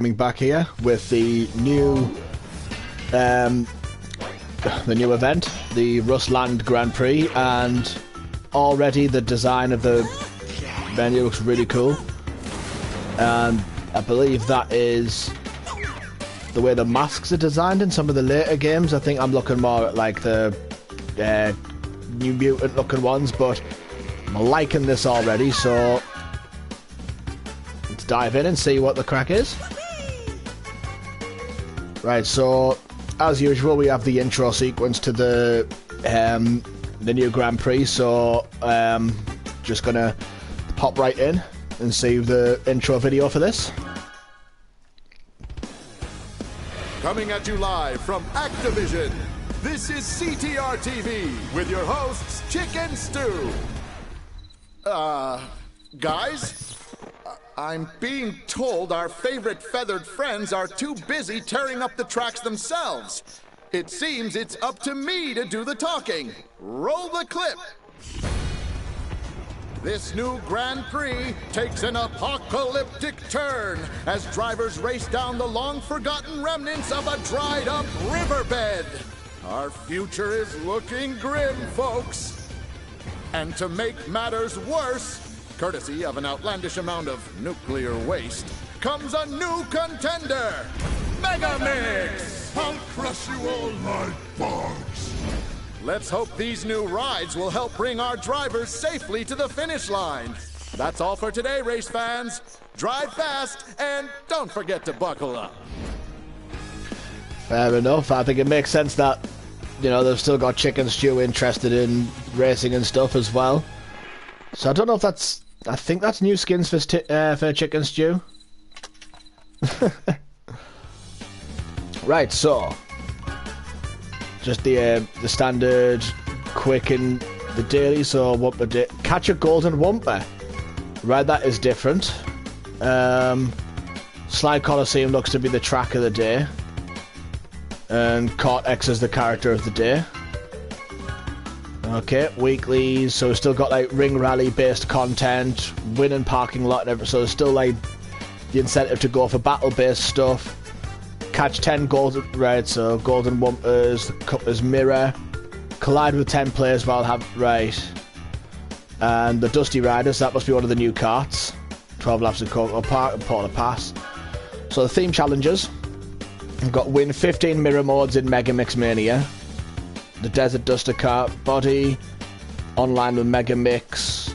Coming back here with the new event, the Rustland Grand Prix, and already the design of the venue looks really cool. And I believe that is the way the masks are designed in some of the later games. I think I'm looking more at like the New Mutant looking ones, but I'm liking this already, so let's dive in and see what the crack is. Right, so as usual we have the intro sequence to the new Grand Prix, so just gonna pop right in and see the intro video for this. Coming at you live from Activision, this is CTR TV with your hosts Chicken Stew. Guys? I'm being told our favorite feathered friends are too busy tearing up the tracks themselves. It seems it's up to me to do the talking. Roll the clip. This new Grand Prix takes an apocalyptic turn as drivers race down the long-forgotten remnants of a dried-up riverbed. Our future is looking grim, folks. And to make matters worse, courtesy of an outlandish amount of nuclear waste, comes a new contender, Mega Mix! I'll crush you all like bugs. Let's hope these new rides will help bring our drivers safely to the finish line. That's all for today, race fans. Drive fast, and don't forget to buckle up. Fair enough. I think it makes sense that, you know, they've still got Chicken Stew interested in racing and stuff as well. So I don't know if that's... I think that's new skins for Chicken Stew. Right, so just the standard quick and the daily. So Wumper catch a golden Wumper. Right, that is different. Slide Coliseum looks to be the track of the day, and Cortex is the character of the day. Okay, weeklies, so we've still got like ring rally based content, win and parking lot and everything, so there's still like the incentive to go for battle based stuff. Catch 10 golden, right, so golden Wumpers, Cutler's Mirror, collide with 10 players while right. And the Dusty Riders, that must be one of the new carts. 12 laps of Park and Porter Pass. So the theme challenges, we've got win 15 mirror modes in Mega Mix Mania. The Desert Duster kart body, online with Mega Mix,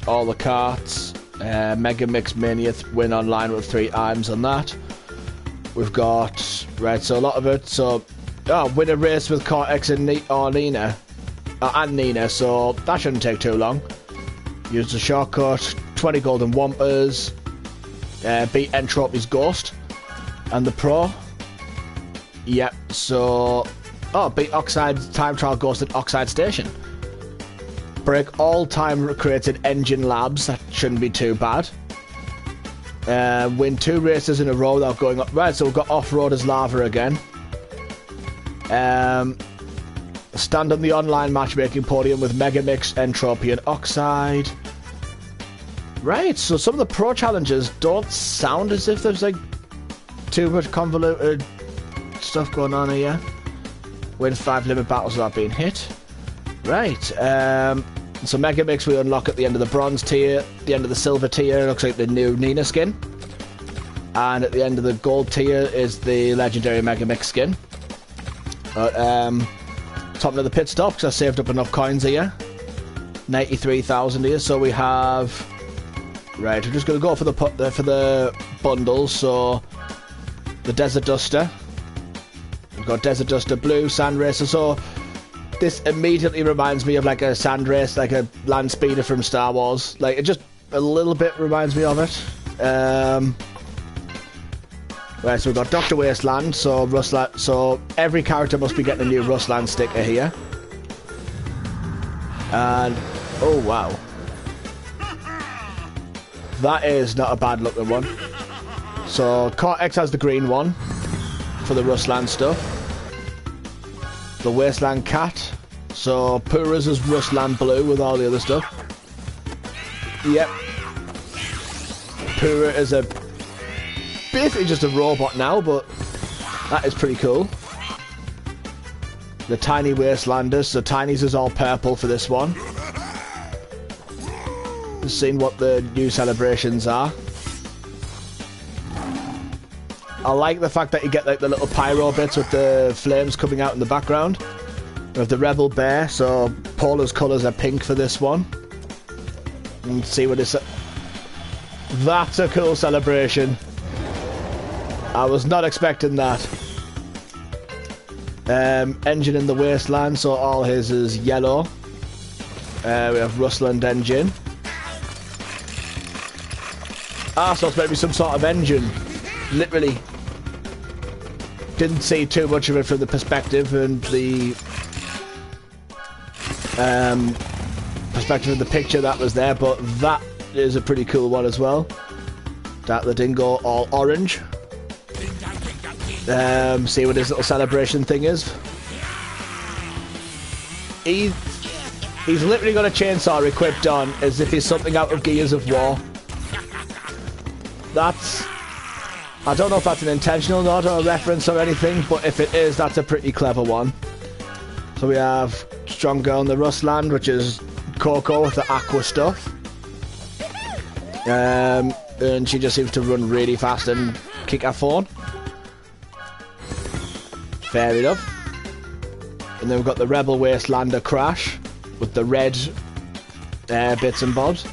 all the karts, Mega Mix Mania win online with 3 items on that. We've got, right, so a lot of it, so, win a race with Cortex and Nina, so that shouldn't take too long. Use the shortcut, 20 golden Wumpers, beat Entropy's Ghost, and the Pro. Yep, so... beat Oxide Time Trial Ghost at Oxide Station. Break all time created engine labs. That shouldn't be too bad. Win 2 races in a row without going up. Right, so we've got Off-Roaders Lava again. Stand on the online matchmaking podium with Mega Mix, Entropy and Oxide. Right, so some of the pro challenges don't sound as if there's like too much convoluted stuff going on here. Win 5 limit battles without being hit. Right, so Mega Mix we unlock at the end of the bronze tier, the end of the silver tier looks like the new Nina skin, and at the end of the gold tier is the legendary Mega Mix skin. But top of the pit stop, because I saved up enough coins here, 93,000 here, so we have, right, we're just going to go for the bundles. So the Desert Duster, we've got Desert Duster Blue, Sand Racer, so this immediately reminds me of like a sand race, like a land speeder from Star Wars. Like, it just a little bit reminds me of it. Right, so we've got Dr. Wasteland, so Rustland, so every character must be getting a new Rustland sticker here. And, oh wow. That is not a bad looking one. So Cortex has the green one for the Rustland stuff. The Wasteland Cat. So Pura's is Rustland Blue with all the other stuff. Yep. Pura is a basically just a robot now, but that is pretty cool. The Tiny Wastelanders, so Tiny's is all purple for this one. Just seeing what the new celebrations are. I like the fact that you get like the little pyro bits with the flames coming out in the background. We have the Rebel Bear, so Paula's colours are pink for this one. And see what it's... That's a cool celebration. I was not expecting that. Engine in the Wasteland, so all his is yellow. We have Rustland engine. Ah, so it's maybe some sort of engine. Literally. Didn't see too much of it from the perspective and the perspective of the picture that was there, but that is a pretty cool one as well. That the dingo all orange. See what his little celebration thing is. He's literally got a chainsaw equipped on as if he's something out of Gears of War. That's... I don't know if that's an intentional nod or a reference or anything, but if it is, that's a pretty clever one. So we have Strong Girl in the Rustland, which is Coco with the aqua stuff. And she just seems to run really fast and kick her phone. Fair enough. And then we've got the Rebel Wastelander Crash with the red bits and bobs.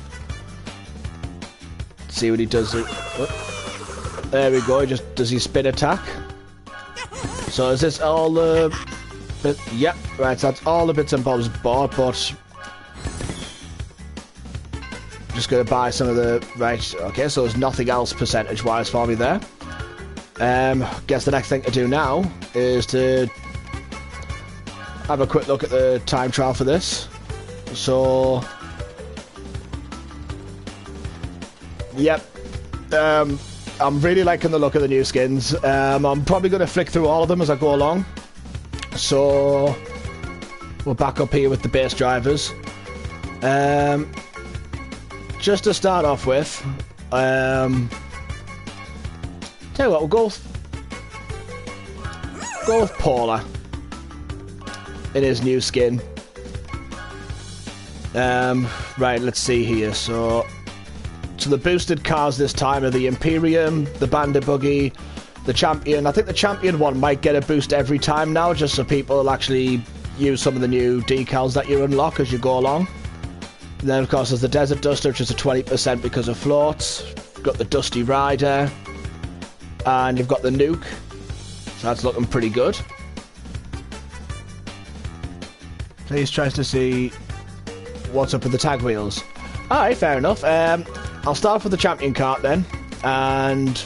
Let's see what he does. There we go. Does he spin attack? So is this all the... Yep, right, so that's all the bits and bobs bought, but... Just going to buy some of the... Right, okay, so there's nothing else percentage-wise for me there. Guess the next thing to do now is to have a quick look at the time trial for this. So... Yep. I'm really liking the look of the new skins. I'm probably going to flick through all of them as I go along. So we're back up here with the base drivers. Just to start off with, tell you what, we'll go with Paula in his new skin. Right, let's see here. So the boosted cars this time are the Imperium, the Bandit Buggy, the Champion. I think the Champion one might get a boost every time now, just so people will actually use some of the new decals that you unlock as you go along. And then, of course, there's the Desert Duster, which is a 20% because of floats. You've got the Dusty Rider. And you've got the Nuke. So that's looking pretty good. Please tries to see what's up with the tag wheels. Alright, fair enough. I'll start with the Champion cart then. And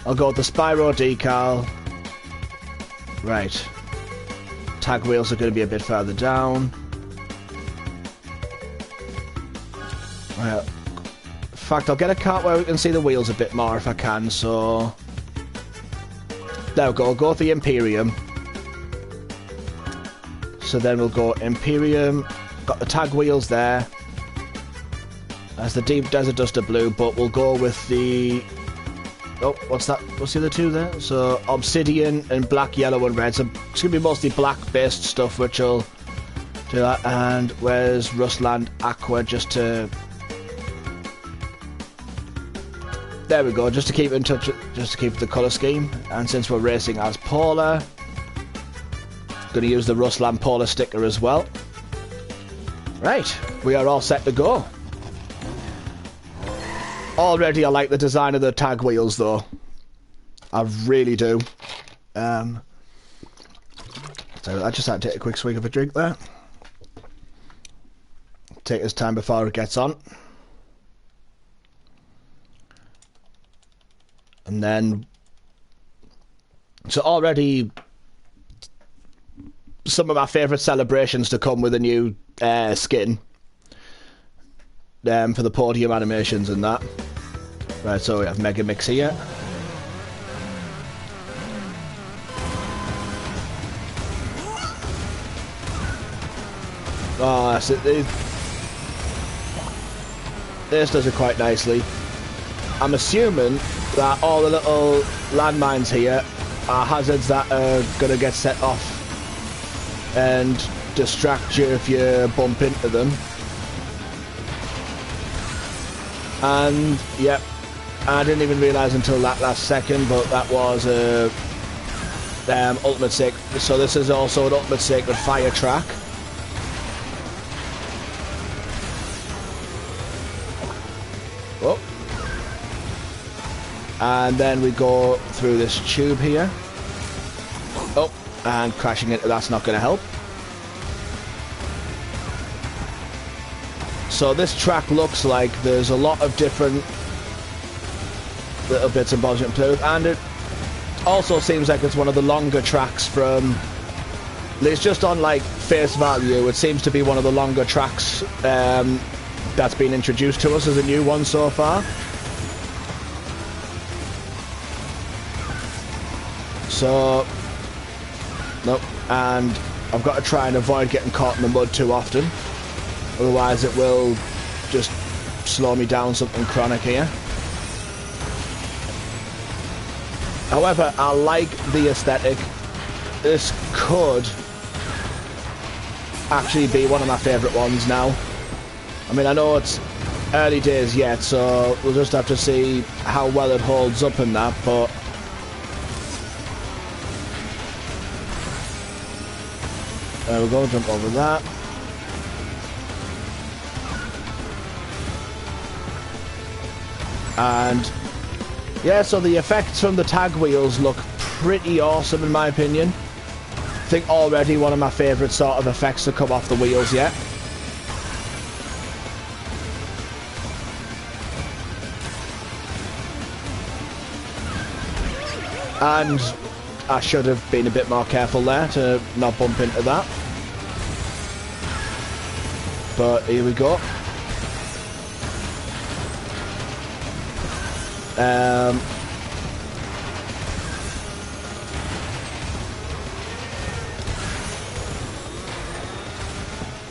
I'll go with the Spyro decal. Right. Tag wheels are going to be a bit further down. Well, in fact, I'll get a cart where we can see the wheels a bit more if I can, so... There we go, I'll go with the Imperium. So then we'll go Imperium, got the tag wheels there. That's the Deep Desert Duster Blue, but we'll go with the... Oh, what's that? What's the other two there? So, Obsidian and Black, Yellow and Red. So, it's going to be mostly black-based stuff, which will do that. And where's Rustland Aqua, just to... There we go, just to keep in touch, just to keep the colour scheme. And since we're racing as Paula, going to use the Rustland Paula sticker as well. Right, we are all set to go. Already I like the design of the tag wheels though. I really do. So I just had to take a quick swig of a drink there. Take his time before it gets on. And then... So already... Some of my favourite celebrations to come with a new skin. For the podium animations and that. Right, so we have Mega Mix here. Oh, that's it. This does it quite nicely. I'm assuming that all the little landmines here are hazards that are going to get set off and distract you if you bump into them. And yep, I didn't even realise until that last second, but that was a ultimate sacred. So this is also an ultimate sacred fire track. Oh. And then we go through this tube here. Oh, and crashing into that's not going to help. So this track looks like there's a lot of different little bits and bobs included, and it also seems like it's one of the longer tracks from, at least just on like face value, it seems to be one of the longer tracks that's been introduced to us as a new one so far. So, nope, and I've got to try and avoid getting caught in the mud too often. Otherwise it will just slow me down something chronic here. However, I like the aesthetic. This could actually be one of my favourite ones now. I mean, I know it's early days yet, so we'll just have to see how well it holds up in that, but there we go, jump over that. And yeah, so the effects from the tag wheels look pretty awesome in my opinion. I think already one of my favourite sort of effects to come off the wheels yet. And I should have been a bit more careful there to not bump into that. But here we go.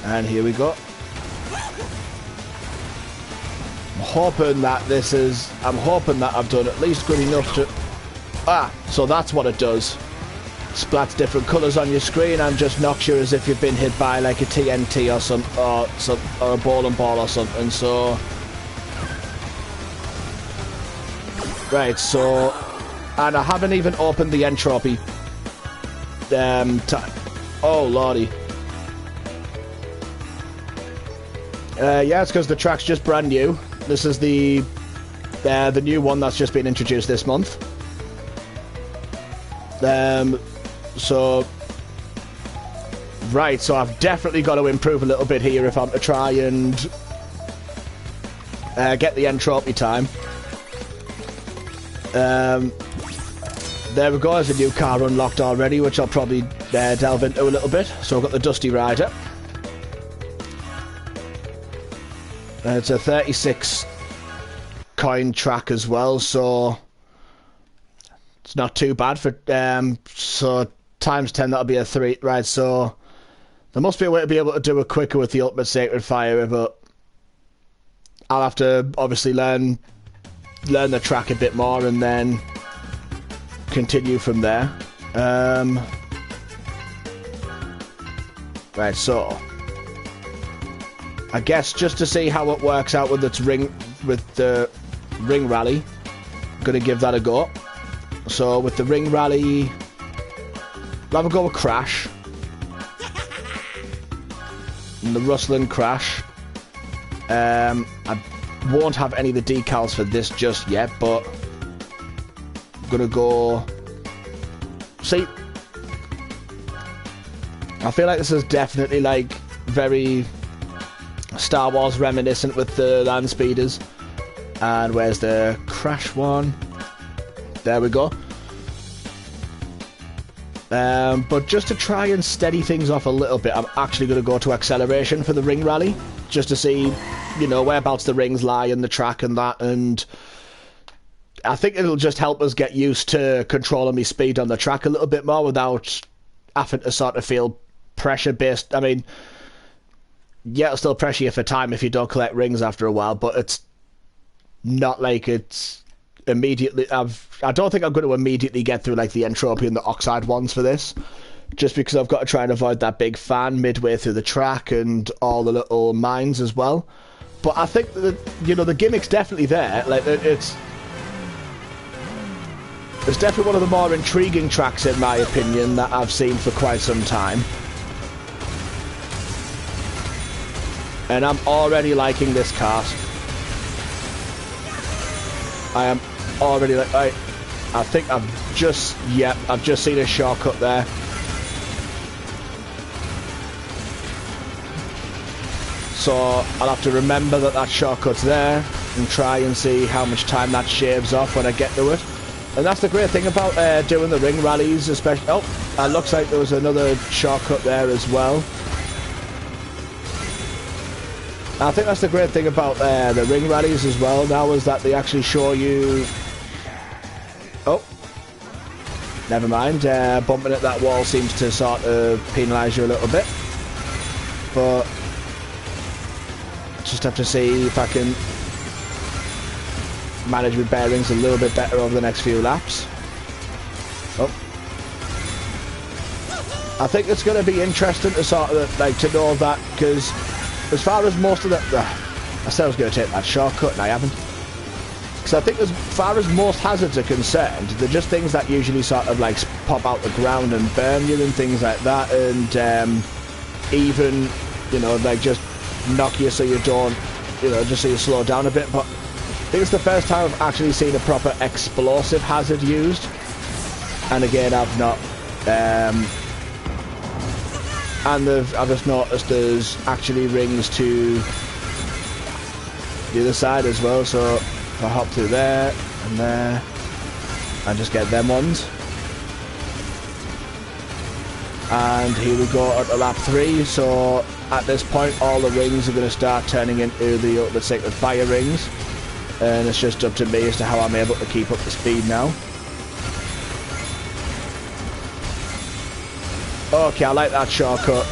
And here we go. I'm hoping that I've done at least good enough to... Ah, so that's what it does. Splats different colours on your screen and just knocks you as if you've been hit by like a TNT or a bowling ball or something, so... Right, so... And I haven't even opened the entropy... Oh, lordy. Yeah, it's because the track's just brand new. This is the new one that's just been introduced this month. So... Right, so I've definitely got to improve a little bit here if I'm to try and... get the entropy time. There we go, there's a new car unlocked already, which I'll probably delve into a little bit. So I've got the Dusty Rider. It's a 36 coin track as well, so it's not too bad for so times 10 that'll be a 3, right? So there must be a way to be able to do it quicker with the Ultimate Sacred Fire, but I'll have to obviously learn the track a bit more and then continue from there. Right, so I guess just to see how it works out with the ring rally, I'm gonna give that a go. So with the ring rally, I'll have a go with Crash and the Rustland Crash. I won't have any of the decals for this just yet, but I'm gonna go. See, I feel like this is definitely like very Star Wars reminiscent with the land speeders. And where's the Crash one? There we go. But just to try and steady things off a little bit, I'm actually going to go to acceleration for the ring rally, just to see, you know, whereabouts the rings lie in the track and that, and I think it'll just help us get used to controlling my speed on the track a little bit more without having to sort of feel pressure based. I mean, yeah, it'll still pressure you for time if you don't collect rings after a while, but it's not like it's immediately. I don't think I'm going to immediately get through like the entropy and the oxide ones for this, just because I've got to try and avoid that big fan midway through the track and all the little mines as well. But I think that, you know, the gimmick's definitely there. Like it's definitely one of the more intriguing tracks in my opinion that I've seen for quite some time. And I'm already liking this kart. I am already like I think I've just seen a shortcut there. So I'll have to remember that shortcut's there and try and see how much time that shaves off when I get to it. And that's the great thing about doing the ring rallies, especially. Oh, it looks like there was another shortcut there as well. I think that's the great thing about the ring rallies as well now, is that they actually show you... Oh, never mind. Bumping at that wall seems to sort of penalise you a little bit. But just have to see if I can manage my bearings a little bit better over the next few laps. Oh. I think it's going to be interesting to sort of like to know that, because as far as most of the... I said I was going to take that shortcut and I haven't. Because I think as far as most hazards are concerned, they're just things that usually sort of like pop out the ground and burn you and things like that, and even, you know, like just knock you so you don't, you know, just so you slow down a bit. But I think it's the first time I've actually seen a proper explosive hazard used. And again, I've not... and I've just noticed there's actually rings to the other side as well, so if I hop through there and there and just get them ones. And here we go at lap 3, so at this point all the rings are going to start turning into the ultimate sacred fire rings, and it's just up to me as to how I'm able to keep up the speed now. Okay, I like that shortcut.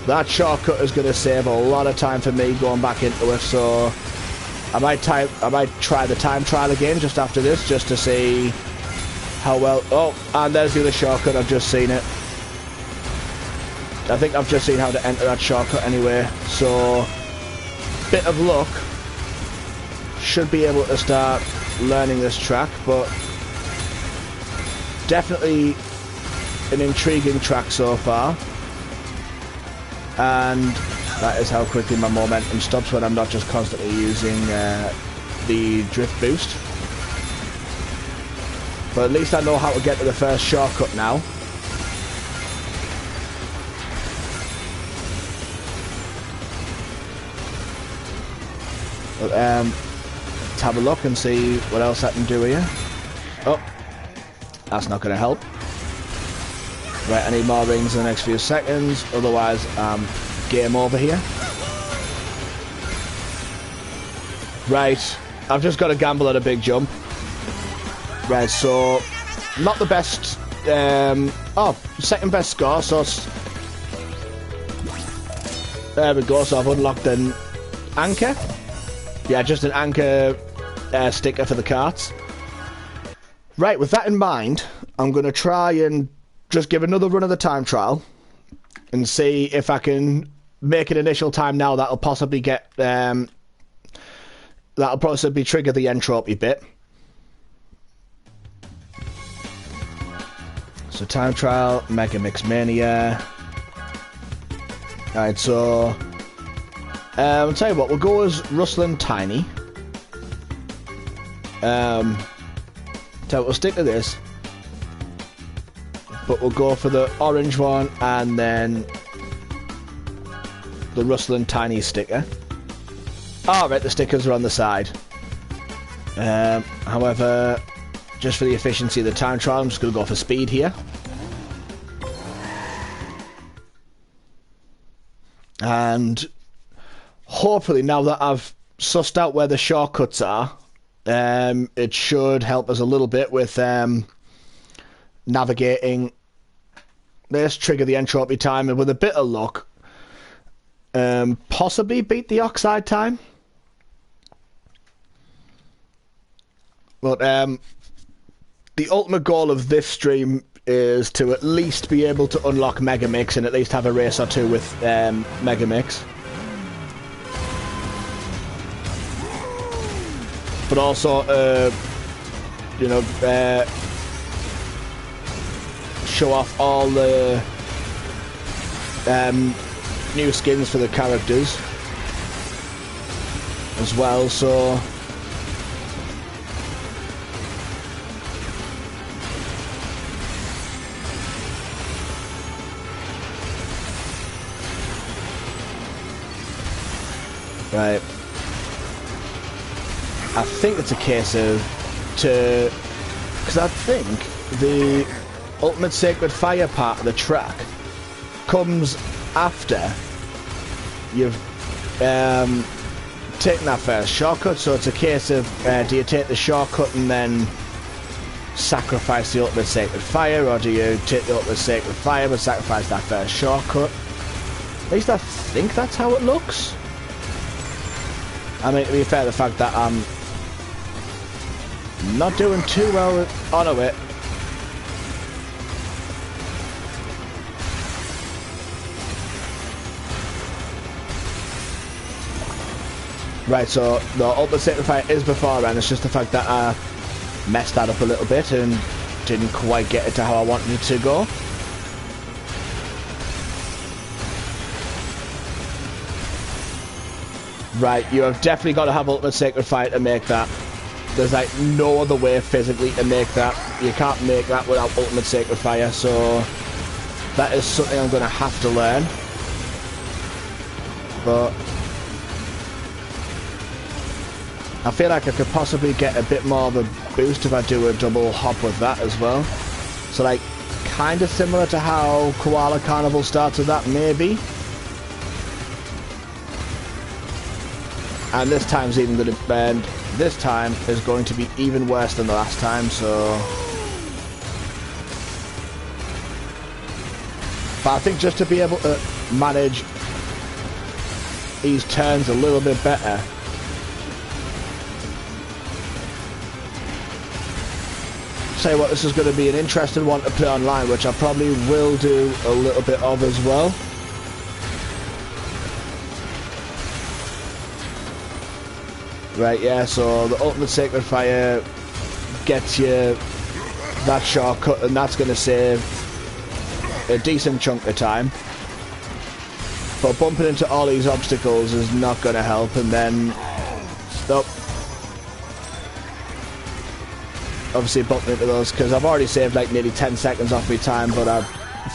That shortcut is going to save a lot of time for me going back into it, so I might try the time trial again just after this, just to see how well... Oh, and there's the other shortcut, I've just seen it. I think I've just seen how to enter that shortcut anyway, so bit of luck, should be able to start learning this track, but definitely an intriguing track so far. And that is how quickly my momentum stops when I'm not just constantly using the drift boost. But at least I know how to get to the first shortcut now. But, let's have a look and see what else I can do here. Oh, that's not going to help. Right, I need more rings in the next few seconds, otherwise game over here. Right, I've just got to gamble at a big jump. Right, so not the best. Second best score. So there we go. So I've unlocked an anchor. Yeah, just an anchor sticker for the carts. Right, with that in mind, I'm going to try and just give another run of the time trial and see if I can make an initial time now that'll possibly get that'll possibly trigger the entropy bit. So time trial, Mega Mix Mania. Alright, so I'll tell you what, we'll go as Rustland Tiny. So we'll stick to this, but we'll go for the orange one and then the Rustland Tiny sticker. Alright, the stickers are on the side. However, just for the efficiency of the time trial, I'm just going to go for speed here. And hopefully, now that I've sussed out where the shortcuts are, it should help us a little bit with navigating this, trigger the entropy time, and with a bit of luck, possibly beat the oxide time. But the ultimate goal of this stream is to at least be able to unlock Mega Mix and at least have a race or two with Mega Mix. But also, you know, show off all the new skins for the characters as well, so right. I think it's a case of because I think the Ultimate Sacred Fire part of the track comes after you've taken that first shortcut, so it's a case of do you take the shortcut and then sacrifice the Ultimate Sacred Fire, or do you take the Ultimate Sacred Fire but sacrifice that first shortcut? At least I think that's how it looks. I mean, to be fair, the fact that I'm not doing too well on it. Right, so the Ultimate Sacred Fire is before, and it's just the fact that I messed that up a little bit and didn't quite get it to how I wanted it to go. Right, you have definitely got to have Ultimate Sacred Fire to make that. There's like no other way physically to make that. You can't make that without Ultimate Sacred Fire, so that is something I'm going to have to learn. But I feel like I could possibly get a bit more of a boost if I do a double hop with that as well. So like, kind of similar to how Koala Carnival starts with that, maybe. And this time's even going to bend. This time is going to be even worse than the last time, so... But I think just to be able to manage these turns a little bit better, say what, this is going to be an interesting one to play online, which I probably will do a little bit of as well. Right, yeah, so the Ultimate Sacred Fire gets you that shortcut, and that's going to save a decent chunk of time. But bumping into all these obstacles is not going to help, and then... Stop. Obviously bumping into those, because I've already saved like nearly 10 seconds off my time, but I've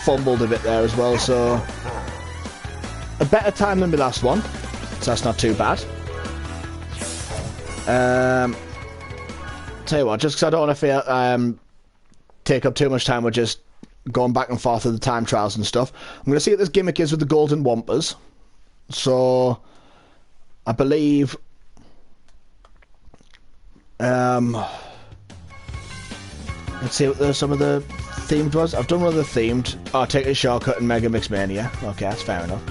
fumbled a bit there as well, so... A better time than my last one, so that's not too bad. Tell you what, just because I don't want to take up too much time with just going back and forth with the time trials and stuff, I'm going to see what this gimmick is with the golden wampers. So, I believe... let's see what some of the themed was. I've done one of the themed. Oh, take a shortcut in Mega Mix Mania. Okay, that's fair enough.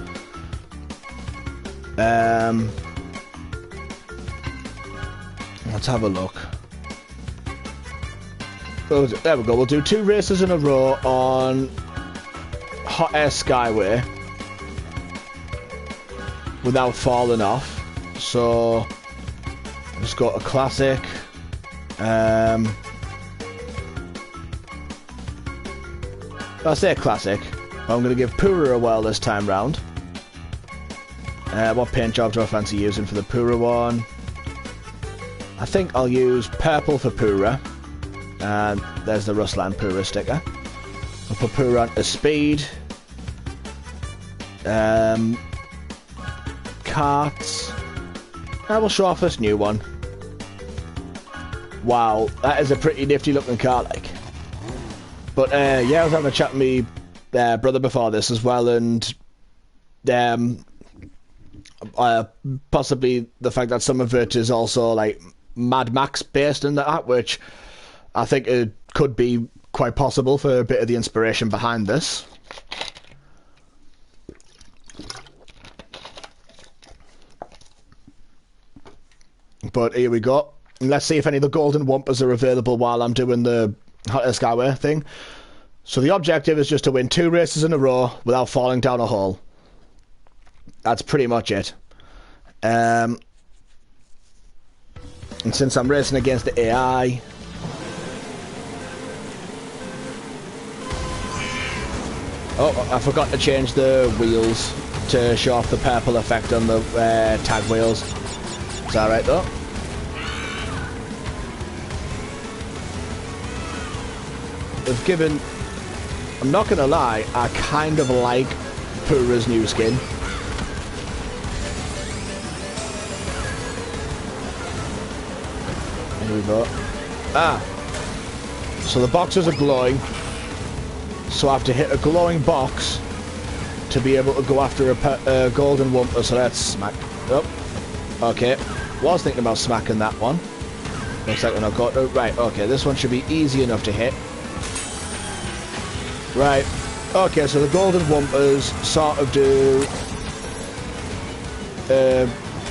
Let's have a look. Oh, there we go. We'll do 2 races in a row on Hot Air Skyway without falling off. So let's go to Classic. I'll say Classic. I'm going to give Pura a whirl this time round. What paint job do I fancy using for the Pura one? I think I'll use purple for Pura. And there's the Rustland Pura sticker. I'll put Pura on to speed. Carts. I will show off this new one. Wow, that is a pretty nifty looking car, like. But yeah, I was having a chat with my brother before this as well, and possibly the fact that some of it is also like Mad Max based in that, which I think it could be quite possible for a bit of the inspiration behind this. But here we go. And let's see if any of the golden wumpers are available while I'm doing the Hot Air Skyway thing. So the objective is just to win 2 races in a row without falling down a hole. That's pretty much it. And since I'm racing against the AI... Oh, I forgot to change the wheels to show off the purple effect on the tag wheels. Is that right though? They've given... I'm not gonna lie, I kind of like Pura's new skin. Here we go. Ah! So the boxes are glowing. So I have to hit a glowing box to be able to go after a golden wumper. So let's smack. Oh, okay. Was thinking about smacking that one. Looks like we're not got. Oh, right. Okay, this one should be easy enough to hit. Right. Okay, so the golden wumpers sort of do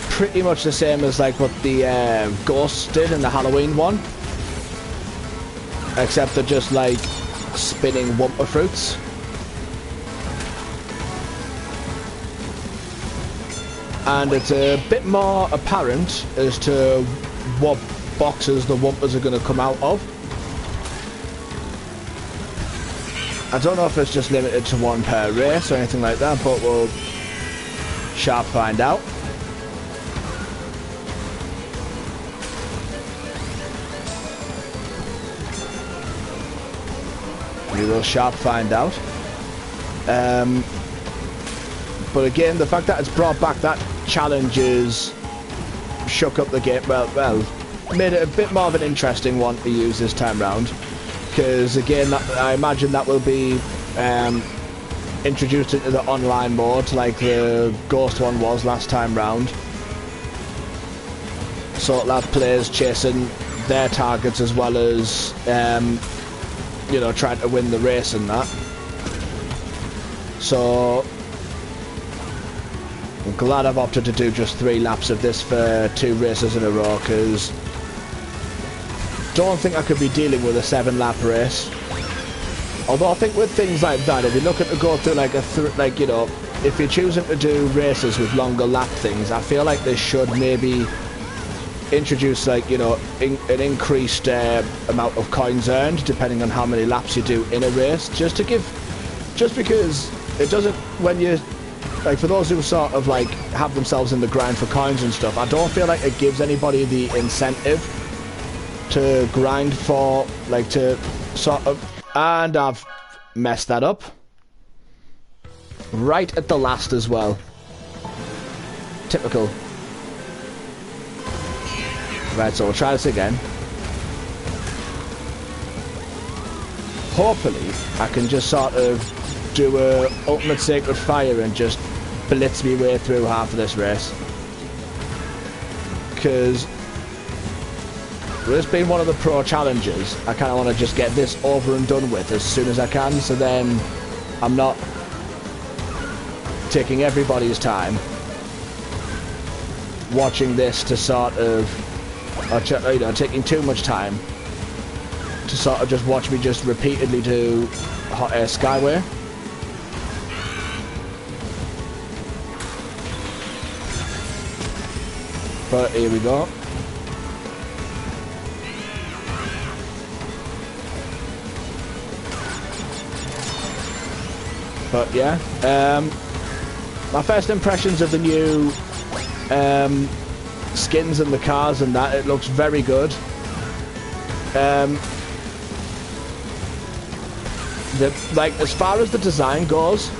pretty much the same as like what the ghosts did in the Halloween one, except they're just like spinning wumper fruits. And it's a bit more apparent as to what boxes the wumpers are going to come out of. I don't know if it's just limited to 1 per race or anything like that, but we'll sharp find out. We will sharp find out. But again, the fact that it's brought back that challenge is shook up the game. Well, made it a bit more of an interesting one to use this time round. Because again, I imagine that will be introduced into the online mode, like the Ghost one was last time round. So it'll have players chasing their targets as well as you know, trying to win the race and that. So I'm glad I've opted to do just 3 laps of this for 2 races in a row, because don't think I could be dealing with a 7-lap race. Although I think with things like that, if you're looking to go through like like, you know, if you're choosing to do races with longer lap things, I feel like they should maybe introduce, like, you know, an increased amount of coins earned depending on how many laps you do in a race, just because it doesn't, when you, like, for those who sort of like have themselves in the grind for coins and stuff, I don't feel like it gives anybody the incentive to grind for, like, to sort of, and I've messed that up right at the last as well. Typical. Right, so we'll try this again. Hopefully, I can just sort of do a ultimate sacred fire and just blitz me way through half of this race. Because with this being one of the pro challenges, I kind of want to just get this over and done with as soon as I can, so then I'm not taking everybody's time watching this to sort of, or, you know, taking too much time to sort of just watch me just repeatedly do Hot Air Skyway. But here we go. But yeah, my first impressions of the new skins and the cars and that, it looks very good. Like, as far as the design goes,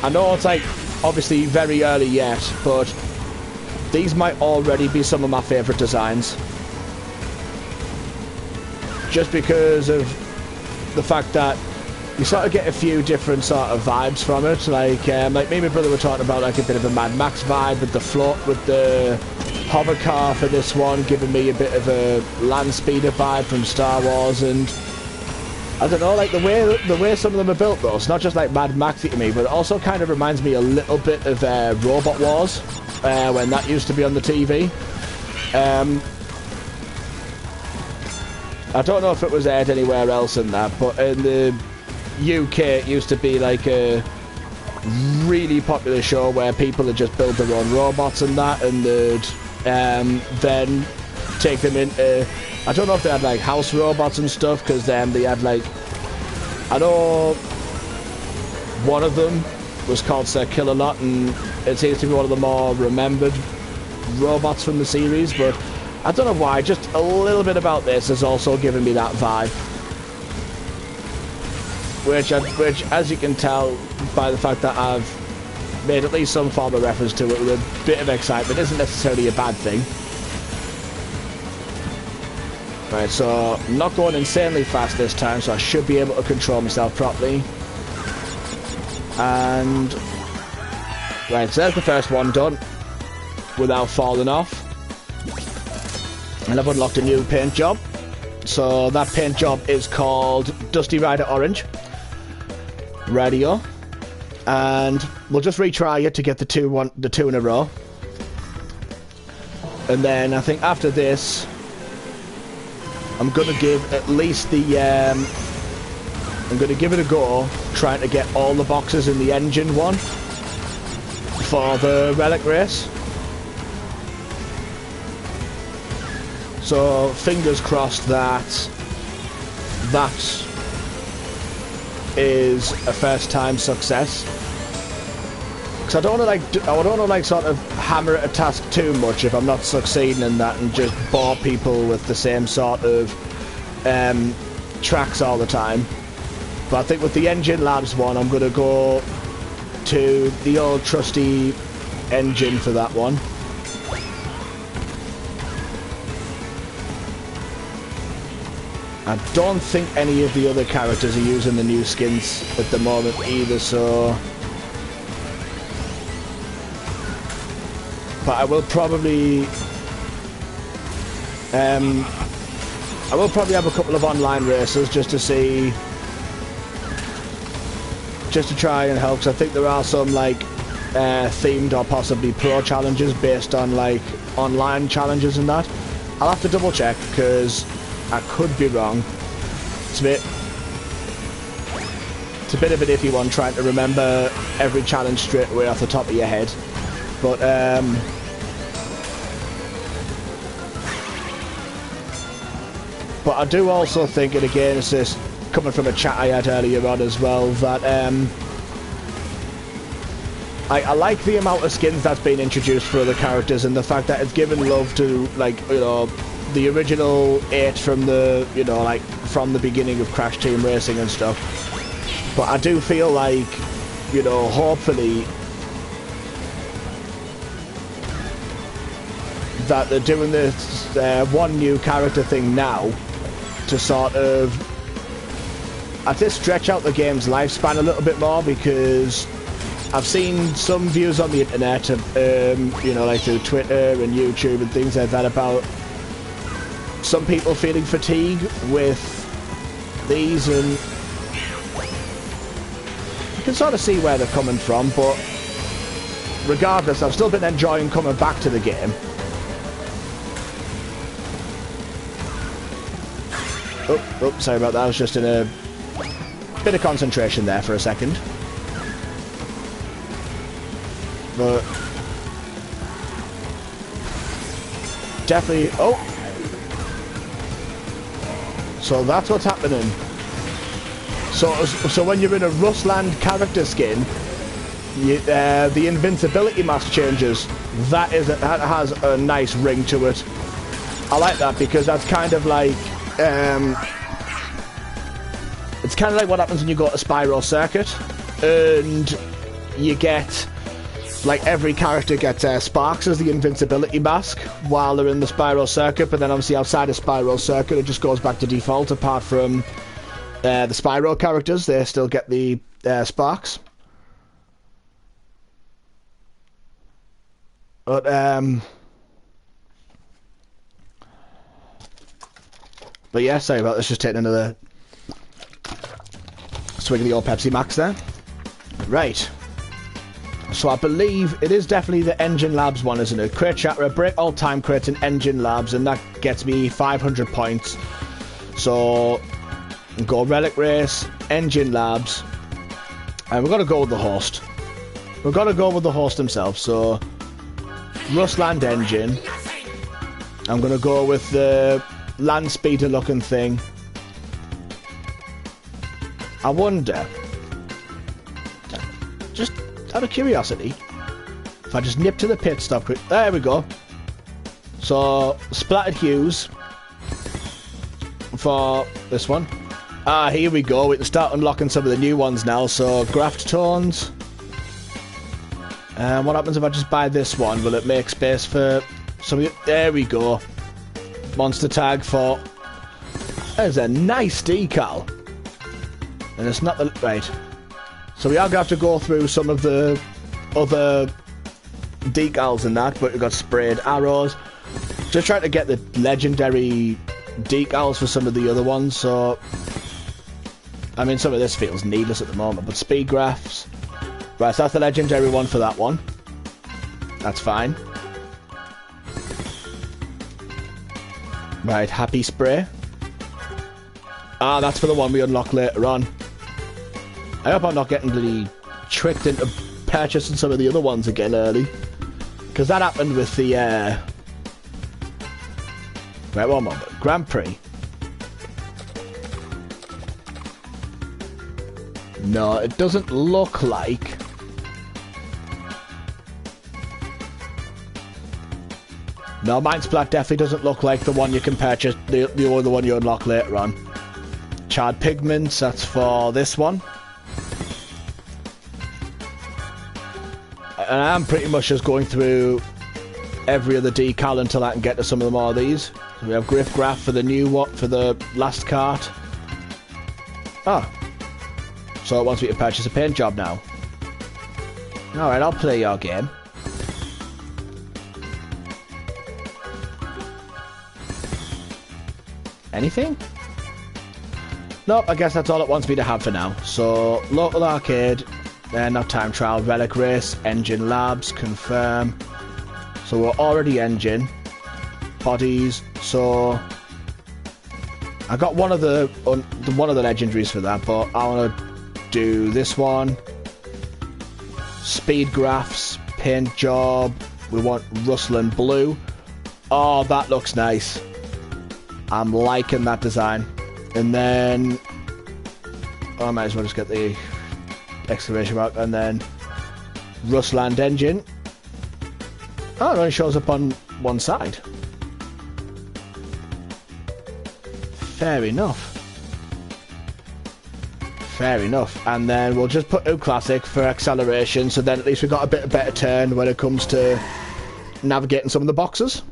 I know it's like obviously very early yet, but these might already be some of my favourite designs, just because of the fact that you sort of get a few different sort of vibes from it. Like me and my brother were talking about like a bit of a Mad Max vibe with the float, with the hover car for this one, giving me a bit of a land speeder vibe from Star Wars. And I don't know, like the way some of them are built though, it's not just like Mad Maxy to me, but it also kind of reminds me a little bit of Robot Wars, when that used to be on the TV. I don't know if it was aired anywhere else in that, but in the UK it used to be like a really popular show where people would just build their own robots and that, and they'd then take them into, I don't know if they had like house robots and stuff, because then they had like, I know one of them was called Sir Kill-A-Lot, and it seems to be one of the more remembered robots from the series, but I don't know why, just a little bit about this has also given me that vibe. Which, as you can tell by the fact that I've made at least some form of reference to it with a bit of excitement, isn't necessarily a bad thing. Right, so I'm not going insanely fast this time, so I should be able to control myself properly. And right, so there's the first one done without falling off. And I've unlocked a new paint job. So that paint job is called Dusty Rider Orange. Radio. And we'll just retry it to get the two in a row. And then I think after this, I'm gonna give at least the I'm gonna give it a go trying to get all the boxes in the engine one for the relic race. So fingers crossed that is a first time success. Because I don't want to like sort of hammer at a task too much if I'm not succeeding in that, and just bore people with the same sort of tracks all the time. But I think with the Engine Labs one, I'm going to go to the old trusty engine for that one. I don't think any of the other characters are using the new skins at the moment either, so... But I will probably have a couple of online races just to see, just to try and help, because I think there are some like themed or possibly pro challenges based on like online challenges and that. I'll have to double check because I could be wrong. It's a bit of an iffy one trying to remember every challenge straight away off the top of your head. But I do also think, and again it's this coming from a chat I had earlier on as well, that I like the amount of skins that's been introduced for other characters, and the fact that it's given love to, like, you know, the original 8 from the, you know, like from the beginning of Crash Team Racing and stuff. But I do feel like, you know, hopefully that they're doing this one new character thing now to sort of, I'd say, stretch out the game's lifespan a little bit more, because I've seen some views on the internet, you know, like through Twitter and YouTube and things like that, about some people feeling fatigue with these, and you can sort of see where they're coming from, but regardless, I've still been enjoying coming back to the game. Oh, sorry about that, I was just in a bit of concentration there for a second. But definitely, oh! So that's what's happening. So when you're in a Rustland character skin, the invincibility mask changes. That has a nice ring to it. I like that, because that's kind of like, it's kind of like what happens when you go to Spyro Circuit, and you get, like, every character gets Sparks as the invincibility mask while they're in the Spyro Circuit, but then obviously outside of Spyro Circuit it just goes back to default, apart from the Spyro characters, they still get the Sparks. But yeah, sorry about this, just taking another swig of the old Pepsi Max there. Right. So I believe it is definitely the Engine Labs one, isn't it? Crate Chatterer, break all time crates in Engine Labs, and that gets me 500 points. So, go Relic Race, Engine Labs, and we're going to go with the host. We're going to go with the host himself, so Rustland engine. I'm going to go with the land speeder looking thing. I wonder, just out of curiosity, if I just nip to the pit stop quick. There we go. So, splattered hues for this one. Ah, here we go. We can start unlocking some of the new ones now. So, graft tones. And what happens if I just buy this one? Will it make space for some of the... There we go. Monster tag for... There's a nice decal. And it's not the... Right. So we are going to have to go through some of the other decals and that, but we've got sprayed arrows. Just trying to get the legendary decals for some of the other ones, so... I mean, some of this feels needless at the moment, but speed graphs. Right, so that's the legendary one for that one. That's fine. Right, happy spray. Ah, that's for the one we unlock later on. I hope I'm not getting really tricked into purchasing some of the other ones again early. Because that happened with the, Right, one moment. Grand Prix. No, it doesn't look like... No, Mind Splat definitely doesn't look like the one you can purchase, the other one you unlock later on. Charred Pigments, that's for this one. And I'm pretty much just going through every other decal until I can get to some of the more of these. So we have Griff Graph for the new one, for the last cart. Ah. So it wants me to purchase a paint job now. Alright, I'll play your game. Anything? Nope, I guess that's all it wants me to have for now. So, local arcade, not time trial, relic race, engine labs, confirm. So we're already engine. Bodies, so... I got one of the legendaries for that, but I want to do this one. Speed graphs, paint job. We want Rustland blue. Oh, that looks nice. I'm liking that design. And then... I might as well just get the exclamation mark. And then Rustland engine. Oh, it only shows up on one side. Fair enough. Fair enough. And then we'll just put out Classic for acceleration, so then at least we've got a bit better turn when it comes to navigating some of the boxes.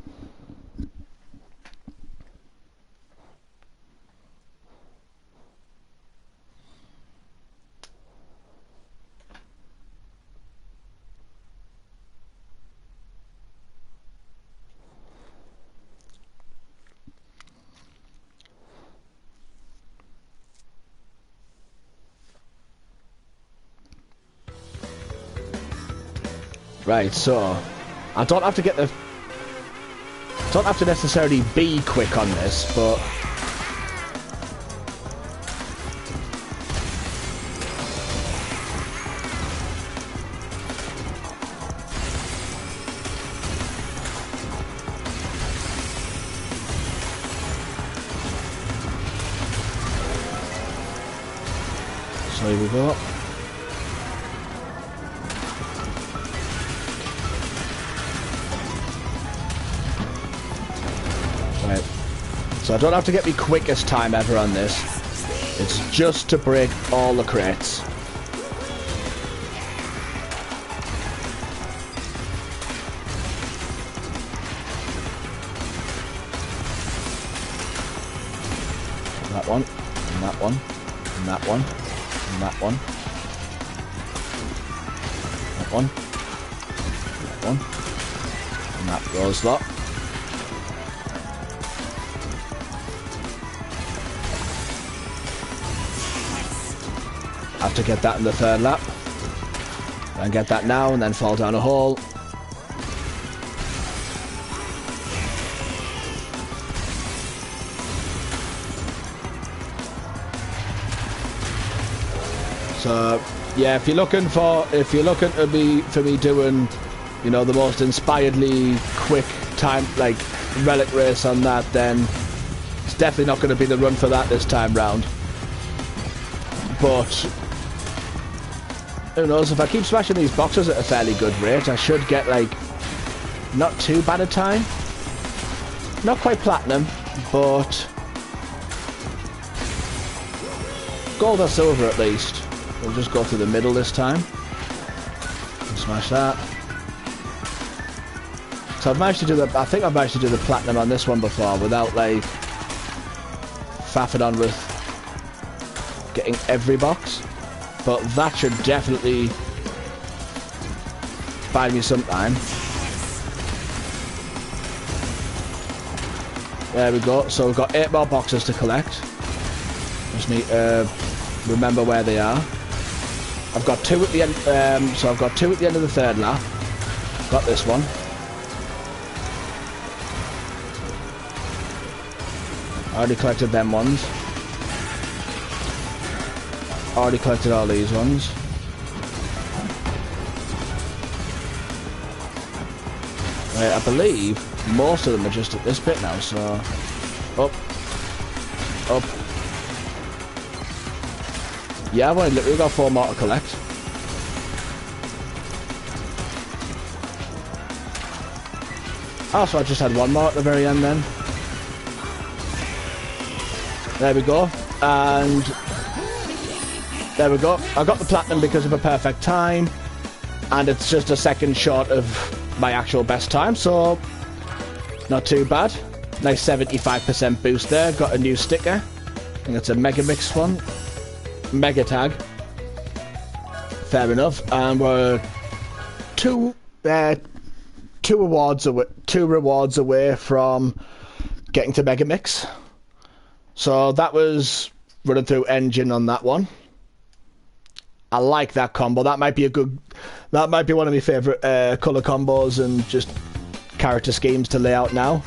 Right, so I don't have to get the... Don't have to necessarily be quick on this, but... So here we go. So I don't have to get the quickest time ever on this. It's just to break all the crates. That one, and that one, and that one, and that one. That one. That one. And that rose lot. Have to get that in the third lap. And get that now and then fall down a hole. So yeah, if you're looking to me doing, you know, the most inspiredly quick time like relic race on that, then it's definitely not going to be the run for that this time round. But who knows, if I keep smashing these boxes at a fairly good rate, I should get like not too bad a time. Not quite platinum, but gold or silver at least. We'll just go through the middle this time. Smash that. So I've managed to do I think I've managed to do the platinum on this one before without like faffing on with getting every box. But that should definitely buy me some time. There we go. So we've got 8 more boxes to collect. Just need to remember where they are. I've got 2 at the end. So I've got 2 at the end of the 3rd lap. Got this one. Already collected them ones. Already collected all these ones. Right, I believe most of them are just at this bit now, so up. Yeah, I've only literally got 4 more to collect. Oh, so I just had 1 more at the very end then. There we go. And there we go. I got the platinum because of a perfect time. And it's just a second short of my actual best time, so not too bad. Nice 75% boost there. Got a new sticker. I think it's a Mega Mix one. Mega Tag. Fair enough. And we're two rewards away from getting to Mega Mix. So that was running through engine on that one. I like that combo. That might be one of my favourite colour combos and just character schemes to lay out now.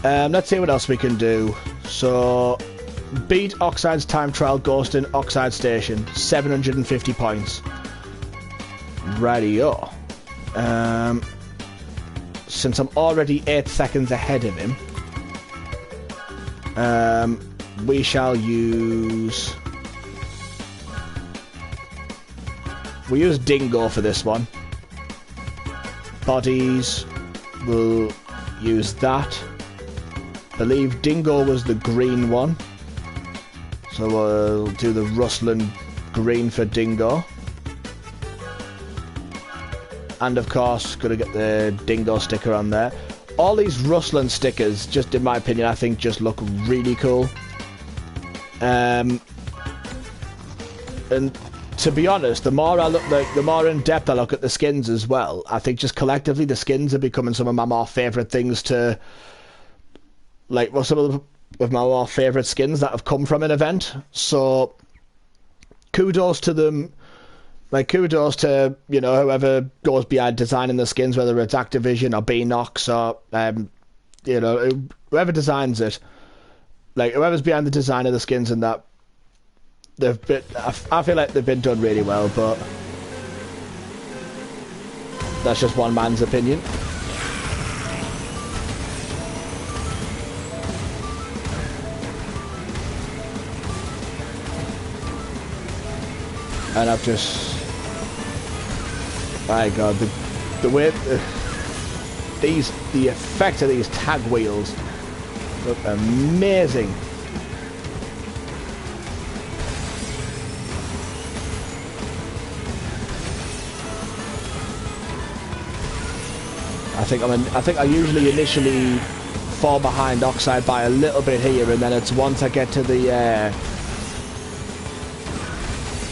Let's see what else we can do. So, beat Oxide's time trial ghost in Oxide Station. 750 points. Radio. Since I'm already 8 seconds ahead of him, we shall use... We'll use Dingo for this one. Bodies, we'll use that. I believe Dingo was the green one. So we'll do the Rustland green for Dingo. And of course, gonna get the Dingo sticker on there. All these Rustland stickers, just in my opinion, I think just look really cool. And to be honest, the more in depth I look at the skins as well, I think just collectively the skins are becoming some of my more favourite things to, like, well, some of my more favourite skins that have come from an event. So kudos to them. Like, kudos to, you know, whoever goes behind designing the skins, whether it's Activision or Beanox or, you know, whoever designs it. Like, whoever's behind the design of the skins and that, I feel like they've been done really well, but that's just one man's opinion. And I've just, my God, the way the effect of these tag wheels look amazing. I think I usually initially fall behind Oxide by a little bit here, and then it's once I get to the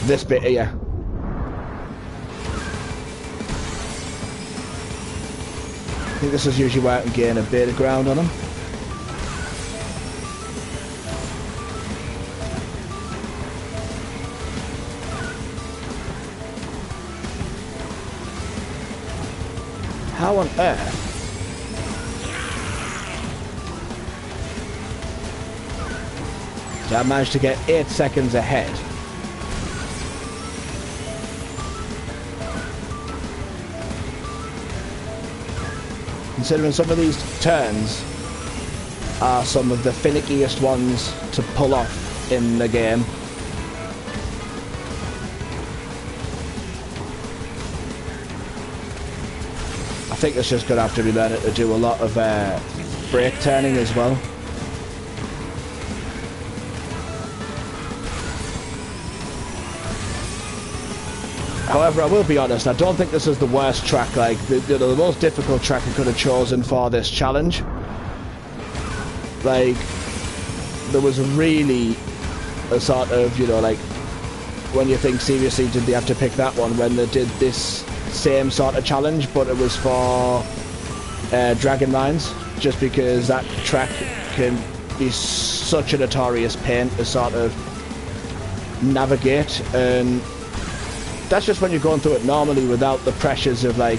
this bit here. I think this is usually where I can gain a bit of ground on him. How on earth? So I managed to get 8 seconds ahead. considering some of these turns are some of the finickiest ones to pull off in the game. I think it's just going to have to be learning to do a lot of brake turning as well. However, I will be honest, I don't think this is the worst track. Like, the most difficult track I could have chosen for this challenge. Like, there was really a sort of, you know, like, when you think seriously, did they have to pick that one when they did this same sort of challenge, but it was for Dragon Mines, just because that track can be such a notorious pain to sort of navigate, and that's just when you're going through it normally without the pressures of, like,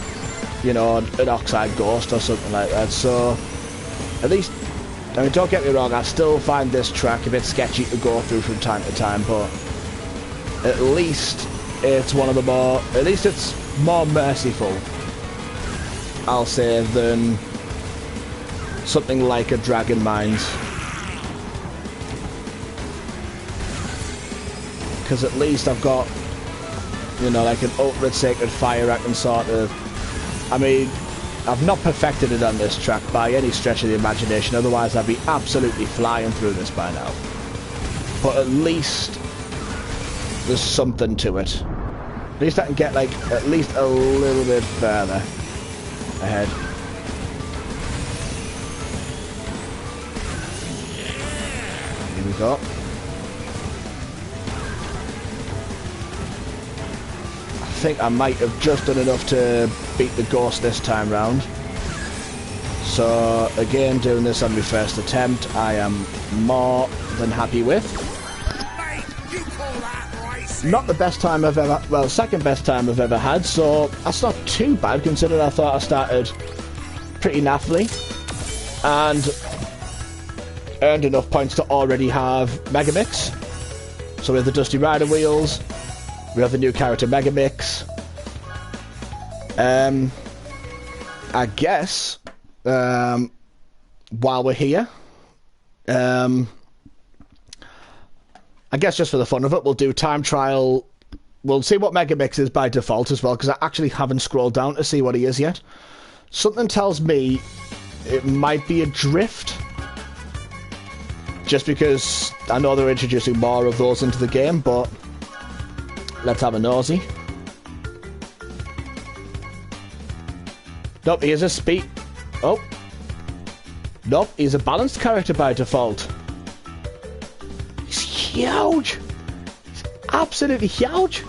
you know, an Oxide Ghost or something like that. So at least, I mean, don't get me wrong, I still find this track a bit sketchy to go through from time to time, but at least it's one of the more, at least it's more merciful, I'll say, than something like a Dragon Mines. Because at least I've got, you know, like an ultimate sacred fire I can sort of, I mean, I've not perfected it on this track by any stretch of the imagination, otherwise I'd be absolutely flying through this by now. But at least there's something to it. At least I can get, like, at least a little bit further ahead. Here we go. I think I might have just done enough to beat the Ghost this time round. So again, doing this on my first attempt, I am more than happy with. Not the best time I've ever, well, second best time I've ever had, so that's not too bad considering I thought I started pretty naffily and earned enough points to already have Megamix. So we have the Dusty Rider wheels, we have the new character Megamix. I guess while we're here, I guess just for the fun of it, we'll do time trial. We'll see what Megamix is by default as well, because I actually haven't scrolled down to see what he is yet. Something tells me it might be a Drift, just because I know they're introducing more of those into the game, but let's have a nosy. Nope, he is a speed... Oh. Nope, he's a balanced character by default. He's huge! He's absolutely huge!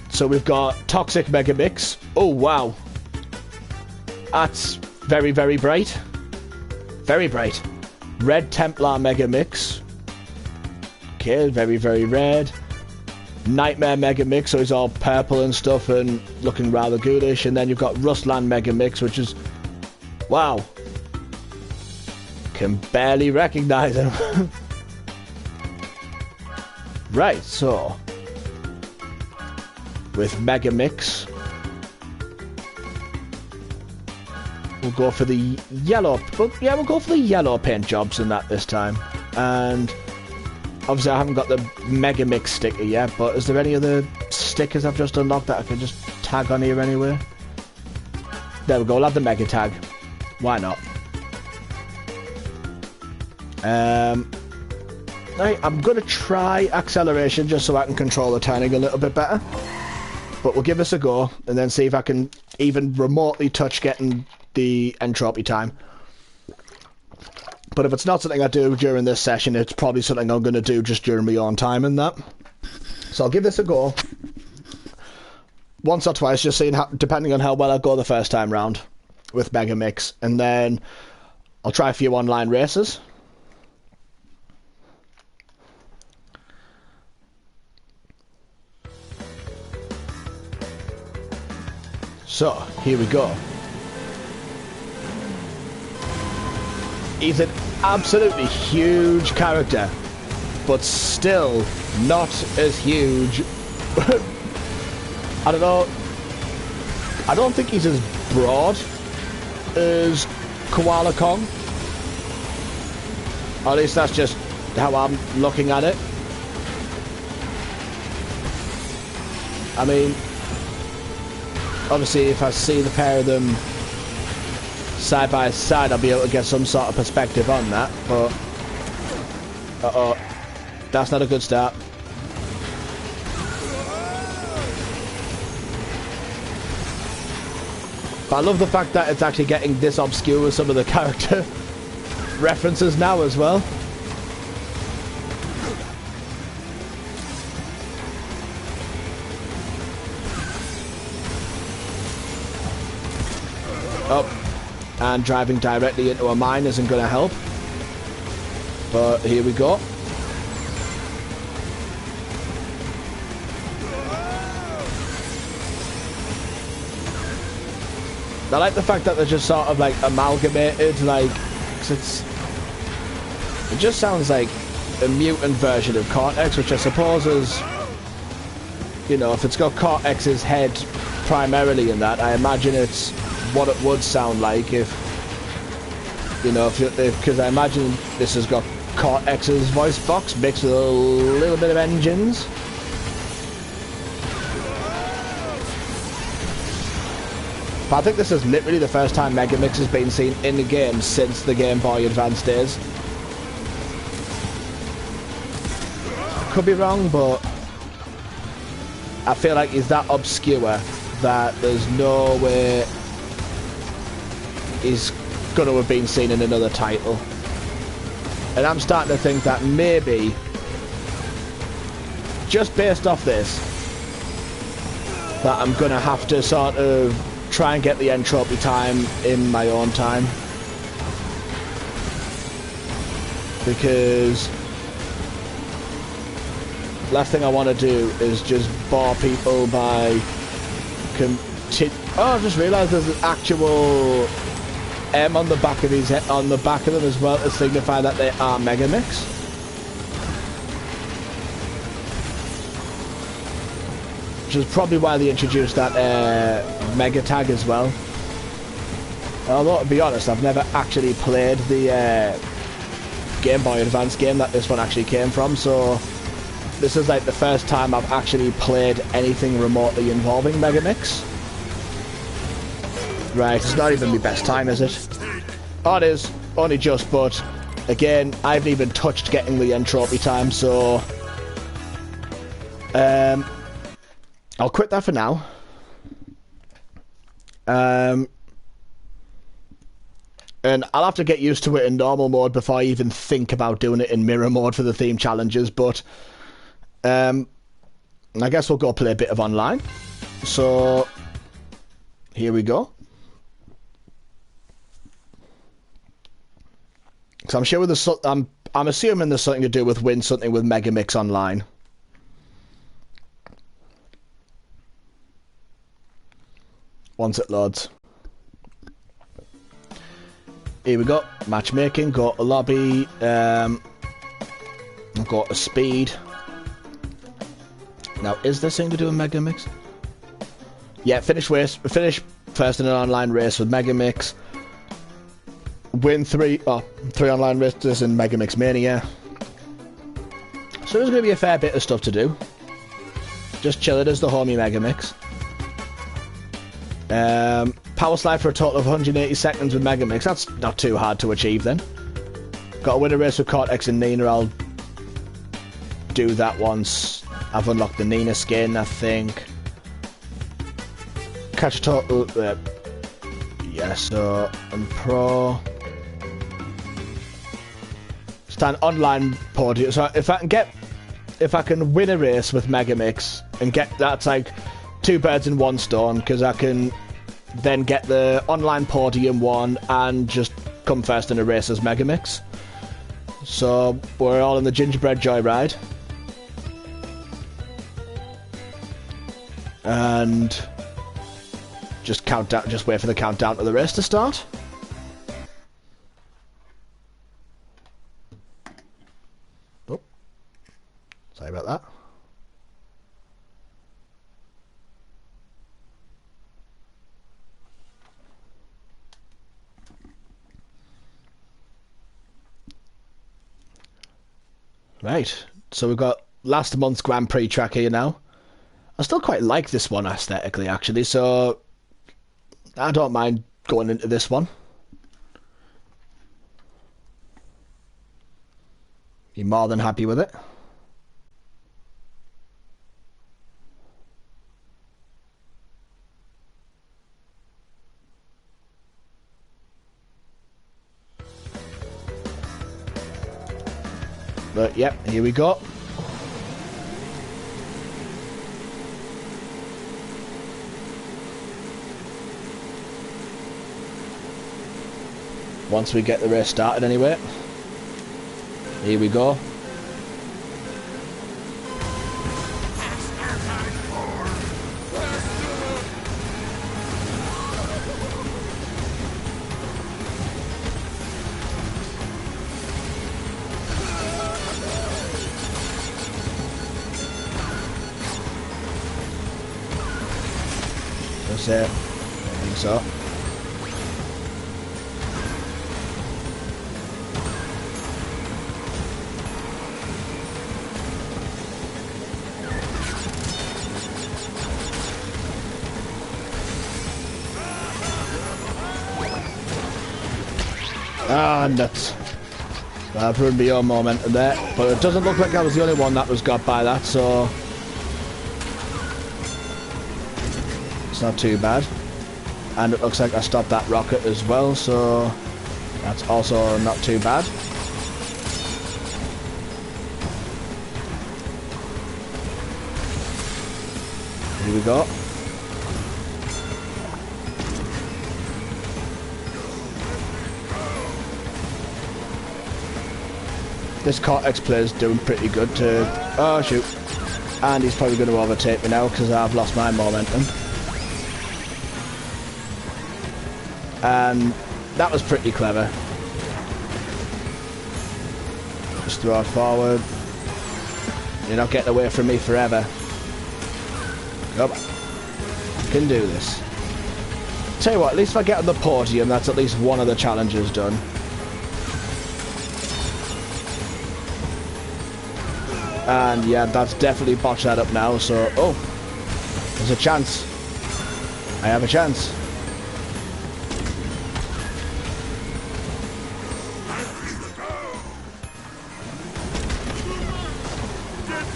So we've got Toxic Megamix. Oh, wow. That's very, very bright. Very bright. Red Templar Megamix. Okay, very, very red. Nightmare Megamix, so he's all purple and stuff and looking rather ghoulish. And then you've got Rustland Megamix, which is... Wow. Can barely recognize him. Right, so... with Megamix, we'll go for the yellow... Well, yeah, we'll go for the yellow paint jobs in that this time. And... obviously I haven't got the Megamix sticker yet, but is there any other stickers I've just unlocked that I can just tag on here anywhere? There we go, we'll have the Mega Tag. Why not? Right, I'm going to try acceleration just so I can control the turning a little bit better. But we'll give this a go and then see if I can even remotely touch getting the entropy time. But if it's not something I do during this session, it's probably something I'm going to do just during my own time and that. So I'll give this a go. Once or twice, just seeing how, depending on how well I go the first time round with Megamix. And then I'll try a few online races. So, here we go. He's an absolutely huge character, but still not as huge. I don't know. I don't think he's as broad as Koala Kong. Or at least that's just how I'm looking at it. I mean, obviously if I see the pair of them side by side, I'll be able to get some sort of perspective on that, but... Uh-oh. That's not a good start. But I love the fact that it's actually getting this obscure with some of the character references now as well. Oh, and driving directly into a mine isn't going to help. But here we go. I like the fact that they're just sort of like amalgamated, like, 'cause it just sounds like a mutant version of Cortex, which I suppose is, you know, if it's got Cortex's head primarily in that, I imagine it's what it would sound like if, you know, because I imagine this has got Cortex's voice box mixed with a little bit of engines. But I think this is literally the first time Megamix has been seen in the game since the Game Boy Advance days. Could be wrong, but I feel like he's that obscure that there's no way he's going to have been seen in another title. And I'm starting to think that maybe, just based off this, that I'm going to have to sort of try and get the entropy time in my own time, because last thing I want to do is just bore people by oh, I've just realised there's an actual M on the back of these on the back of them as well to signify that they are Megamix. Which is probably why they introduced that Mega Tag as well. Although, to be honest, I've never actually played the Game Boy Advance game that this one actually came from, so this is like the first time I've actually played anything remotely involving Megamix. Right, it's not even my best time, is it? Oh, it is. Only just, but again, I haven't even touched getting the entropy time, so... I'll quit that for now. And I'll have to get used to it in normal mode before I even think about doing it in mirror mode for the theme challenges, but I guess we'll go play a bit of online. So here we go. So I'm sure there's I'm assuming there's something to do with win something with Megamix Online. Once it loads. Here we go. Matchmaking. Go to lobby. Go to speed. Now, is there something to do with Megamix? Yeah, finish first in an online race with Megamix. Win three online races in Megamix Mania. So there's going to be a fair bit of stuff to do. Just chill it as the homie Megamix. Power slide for a total of 180 seconds with Megamix. That's not too hard to achieve then. Got to win a race with Cortex and Nina. I'll do that once I've unlocked the Nina skin, I think. Catch total... yes, so... and pro... Stand online podium. So if I can win a race with Megamix and get... that's like 2 birds in 1 stone, because I can then get the online podium one and just come first in a race as Megamix. So we're all in the gingerbread joyride. And just count down, just wait for the countdown to the race to start. Oh, sorry about that. Right, so we've got last month's Grand Prix track here now. I still quite like this one aesthetically, actually, so I don't mind going into this one. You're more than happy with it? But yep, here we go. Once we get the race started anyway. Here we go. That's it. I think so. Ah, nuts. That ruined me your momentum there. But it doesn't look like I was the only one that was got by that, so it's not too bad. And it looks like I stopped that rocket as well, so that's also not too bad. Here we go. This Cortex player's doing pretty good to... Oh, shoot. And he's probably going to overtake me now because I've lost my momentum. And that was pretty clever. Just throw it forward. You're not getting away from me forever. Come on. I can do this. Tell you what, at least if I get on the podium, that's at least one of the challenges done. And yeah, that's definitely botched that up now, so... Oh! There's a chance. I have a chance.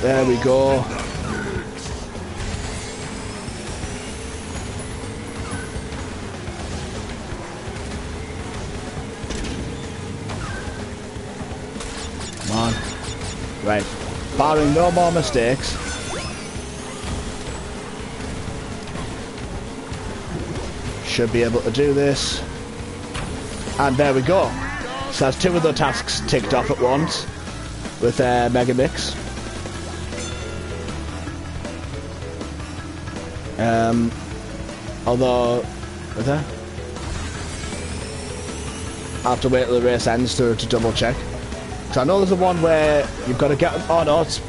There we go. Come on. Right. Barring no more mistakes. Should be able to do this. And there we go. So that's two of the tasks ticked off at once with Mega Mix. Although, I'll have to wait till the race ends to double check. So I know there's the one where you've got to get... Oh no, it's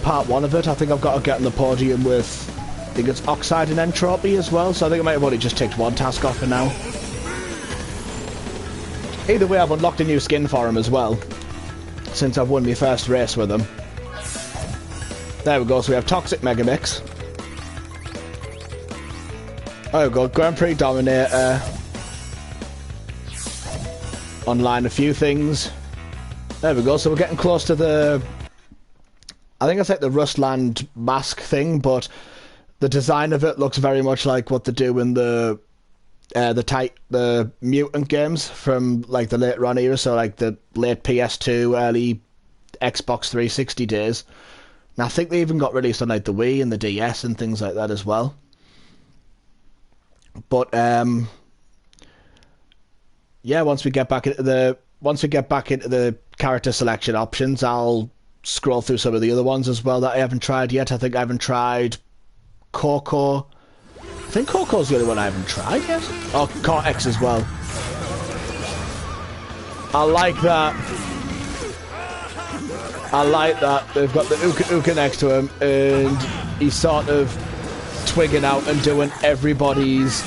part one of it. I think I've got to get on the podium with... I think it's Oxide and Entropy as well, so I think I might have only just ticked one task off for now. Either way, I've unlocked a new skin for him as well, since I've won my first race with him. There we go, so we have Toxic Mega Mix. There we go, Grand Prix Dominator. Online a few things. There we go, so we're getting close to the... I think it's like the Rustland mask thing, but the design of it looks very much like what they do in the Mutant games from like the later on era, so like the late PS2, early Xbox 360 days. And I think they even got released on like the Wii and the DS and things like that as well. But yeah, once we get back into the character selection options, I'll scroll through some of the other ones as well that I haven't tried yet. I think I haven't tried Coco. I think Coco's the only one I haven't tried yet. Oh, Cortex as well. I like that. I like that. They've got the Uka Uka next to him, and he's sort of twigging out and doing everybody's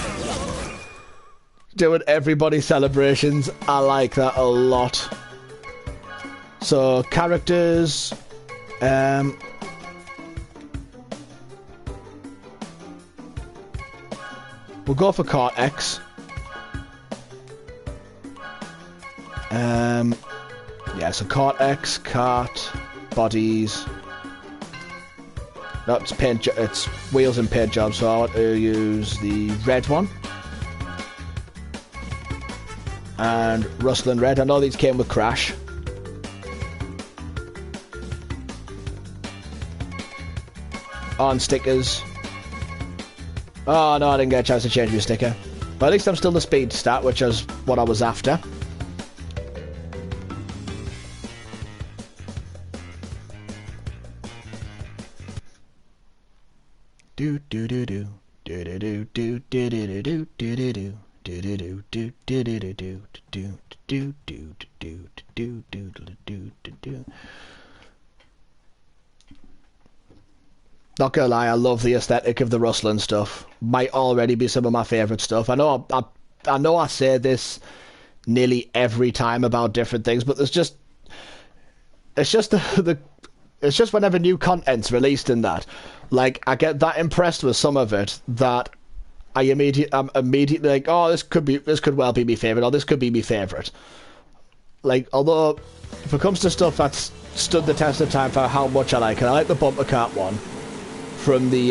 celebrations. I like that a lot. So characters, we'll go for Cart X. Yeah, so Cart X, cart, bodies. No, it's paint. It's wheels and paint jobs. So I want to use the red one. And Rustland red. I know these came with Crash. On stickers. Oh no, I didn't get a chance to change my sticker. But at least I'm still the speed stat, which is what I was after. Do do do do do do do do do do do do do. Not gonna lie, I love the aesthetic of the Rustland stuff. Might already be some of my favourite stuff. I know I say this nearly every time about different things, but it's just whenever new content's released in that, like, I get that impressed with some of it that I'm immediately like, oh, this could well be my favourite, or this could be my favourite. Like, although if it comes to stuff that's stood the test of time for how much I like it, I like the bumper cart one from the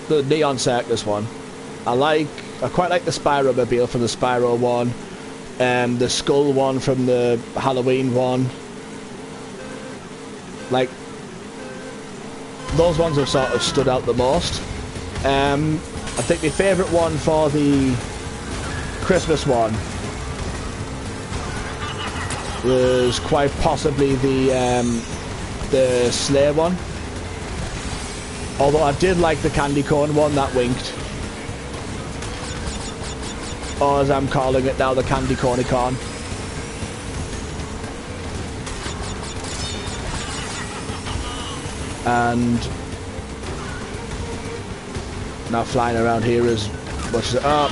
Neon Circus one. I quite like the Spyro Mobile from the Spyro one, the Skull one from the Halloween one. Like, those ones have sort of stood out the most. I think my favourite one for the Christmas one was quite possibly the Slayer one. Although I did like the candy corn one that winked. Or as I'm calling it now, the candy cornicorn. And now flying around here as much as... Oh!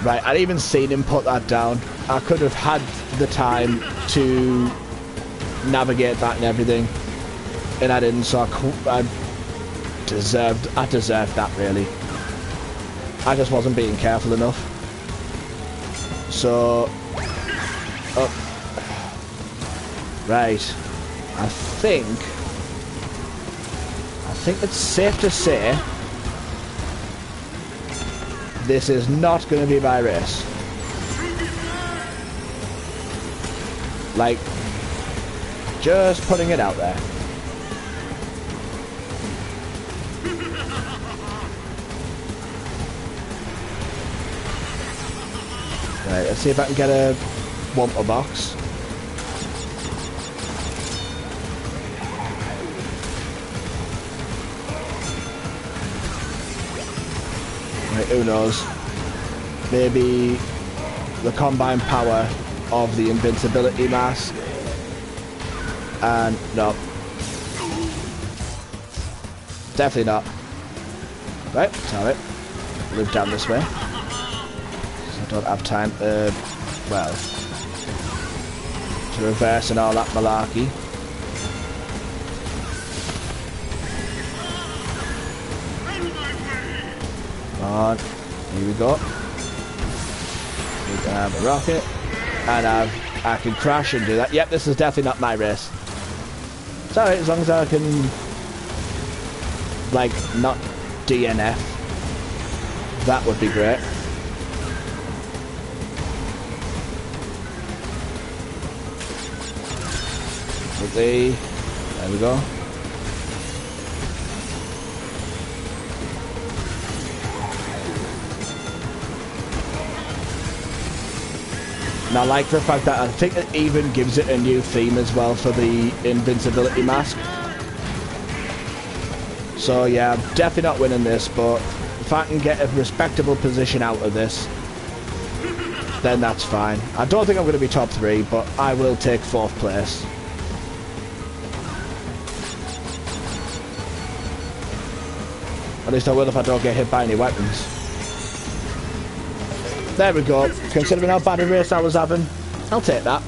Right, I'd even seen him put that down. I could have had the time to navigate that and everything, and I didn't, so I deserved that, really. I just wasn't being careful enough. So... Oh. Right. I think it's safe to say this is not going to be my race. Like, just putting it out there. Right, let's see if I can get a Wumper box. Right, who knows? Maybe the combined power of the invincibility mask. And no. Definitely not. Right, sorry. Move down this way. So I don't have time to, well, to reverse and all that malarkey. On. Here we go. We can have a rocket. And I can crash and do that. Yep, this is definitely not my race. It's alright, as long as I can, like, not DNF. That would be great. Quickly. There we go. And I like the fact that I think it even gives it a new theme as well for the invincibility mask. So yeah, I'm definitely not winning this, but if I can get a respectable position out of this, then that's fine. I don't think I'm going to be top 3, but I will take 4th place. At least I will if I don't get hit by any weapons. There we go. Considering how bad a race I was having, I'll take that.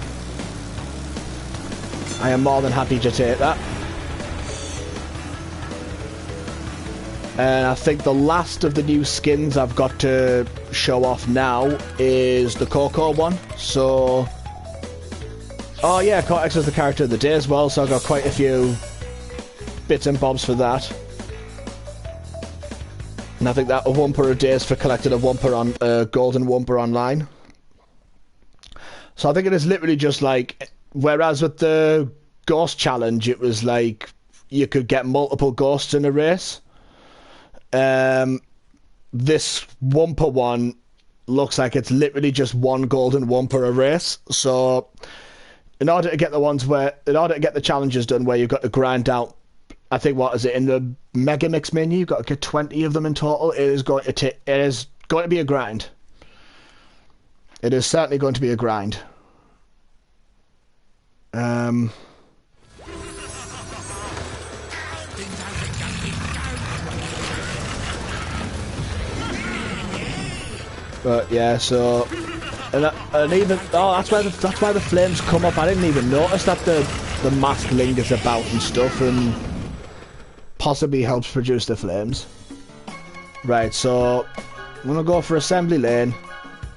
I am more than happy to take that. And I think the last of the new skins I've got to show off now is the Coco one. So, oh yeah, Cortex is the character of the day as well, so I've got quite a few bits and bobs for that. And I think that a Wumper a day is for collecting a Wumper on Golden Wumper online. So I think it is literally just like, whereas with the Ghost Challenge, it was like you could get multiple ghosts in a race. This Wumper one looks like it's literally just one Golden Wumper a race. So in order to get the challenges done where you've got to grind out, I think, what is it, in the Mega Mix menu, you've got to get 20 of them in total. It is going to be a grind. It is certainly going to be a grind. But yeah, so and even that's why the flames come up. I didn't even notice that the mask lingers about and stuff, and possibly helps produce the flames. Right, so I'm gonna go for assembly lane,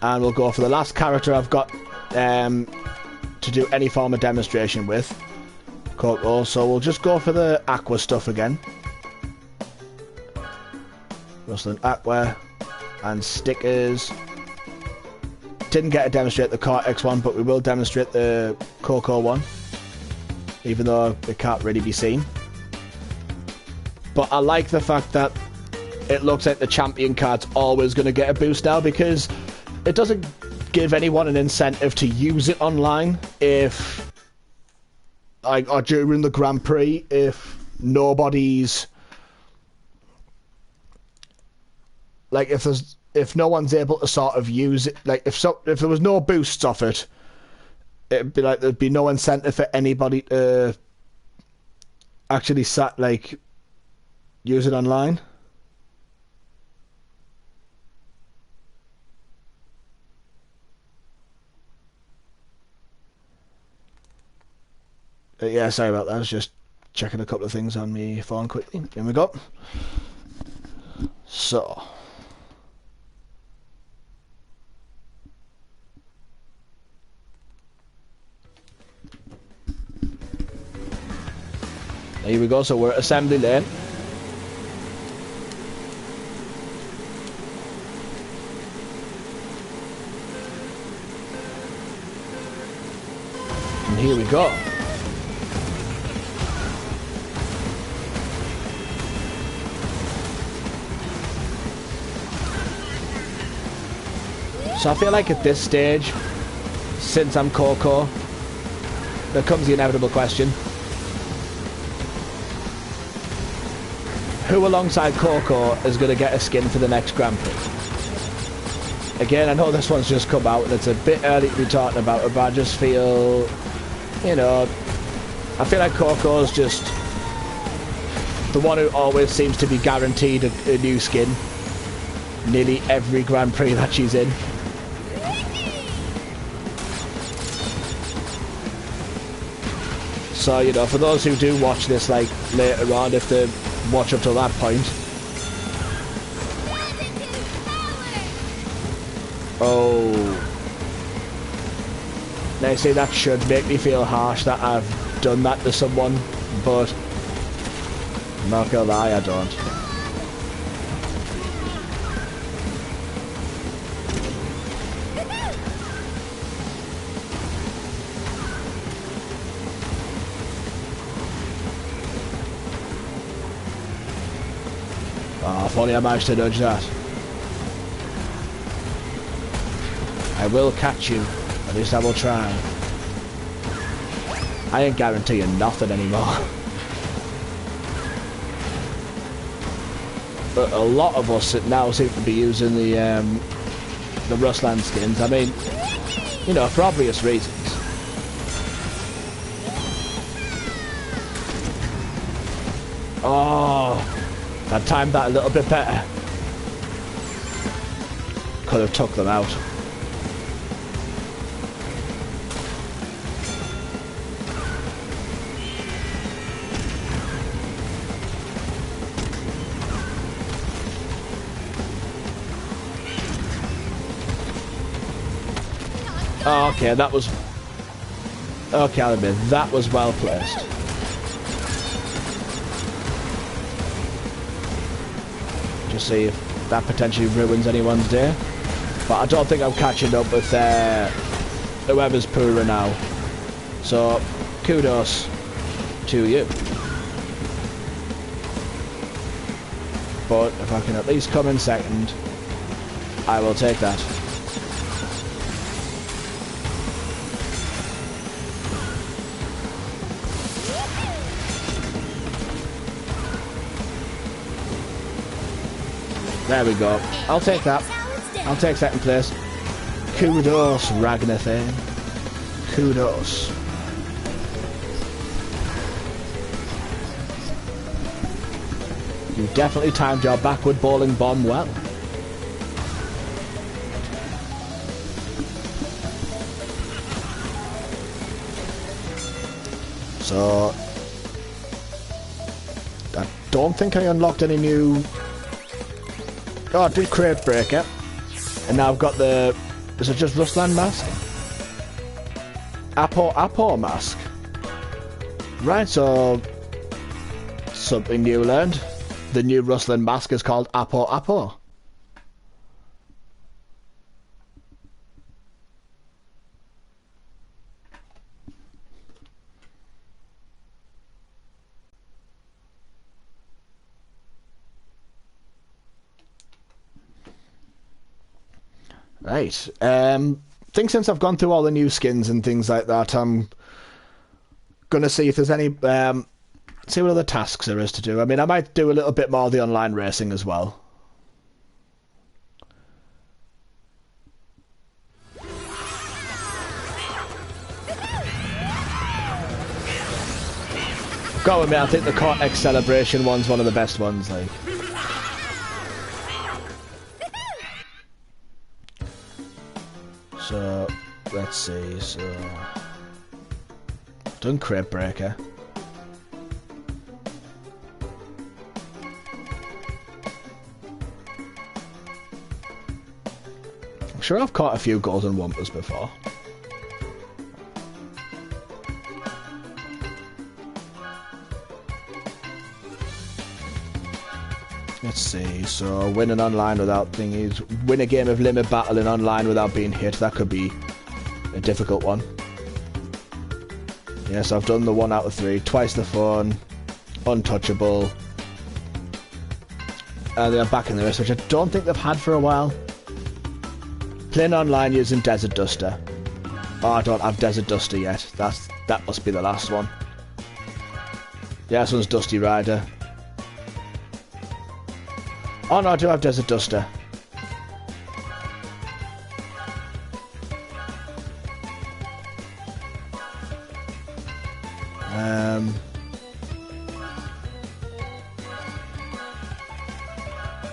and we'll go for the last character I've got to do any form of demonstration with, Coco. So we'll just go for the aqua stuff again. Rustland aqua and stickers. Didn't get to demonstrate the Cortex one, but we will demonstrate the Coco one, even though it can't really be seen. But I like the fact that it looks like the champion card's always going to get a boost now, because it doesn't give anyone an incentive to use it online if, like, or during the Grand Prix, if nobody's, like, if no one's able to sort of use it, like, if there was no boosts off it, it'd be like there'd be no incentive for anybody to actually use it online. Yeah, sorry about that. I was just checking a couple of things on my phone quickly. Here we go. So, here we go. So we're at assembly lane. And here we go. So I feel like at this stage, since I'm Coco, there comes the inevitable question. Who alongside Coco is going to get a skin for the next Grand Prix? Again, I know this one's just come out and it's a bit early to be talking about it, but I just feel, you know, I feel like Coco's just the one who always seems to be guaranteed a new skin nearly every Grand Prix that she's in. So, you know, for those who do watch this, like, later on, if they watch up till that point. Oh. Now, see, that should make me feel harsh that I've done that to someone, but I'm not gonna lie, I don't. Oh, if only I managed to dodge that. I will catch you. At least I will try. I ain't guaranteeing nothing anymore. But a lot of us now seem to be using the Rustland skins. I mean, you know, for obvious reasons. Oh, I timed that a little bit better. Could have took them out. Oh, okay, that was... Okay, I'll admit, that was well placed. Just see if that potentially ruins anyone's day. But I don't think I'm catching up with whoever's poorer now. So, kudos to you. But if I can at least come in second, I will take that. There we go. I'll take that. I'll take second place. Kudos, Ragnathane. Kudos. You definitely timed your backward bowling bomb well. So, I don't think I unlocked any new... Oh, I did Crate Breaker. And now I've got the... Is it just Rustland mask? Apo mask. Right, so... Something new learned. The new Rustland mask is called Apo. Right. Think since I've gone through all the new skins and things like that, I'm gonna see if there's any see what other tasks there is to do. I mean, I might do a little bit more of the online racing as well. Go with me, I think the Cortex Celebration one's one of the best ones, like. So, let's see, so... Done Crate Breaker. I'm sure I've caught a few golden wumpers before. Let's see, so winning online without thingies. Win a game of limit battle in online without being hit. That could be a difficult one. Yes, I've done the 1 out of 3. Twice the fun. Untouchable. And then I'm back in the race, which I don't think they've had for a while. Playing online using Desert Duster. Oh, I don't have Desert Duster yet. That must be the last one. Yeah, this one's Dusty Rider. Oh no, I do have Desert Duster.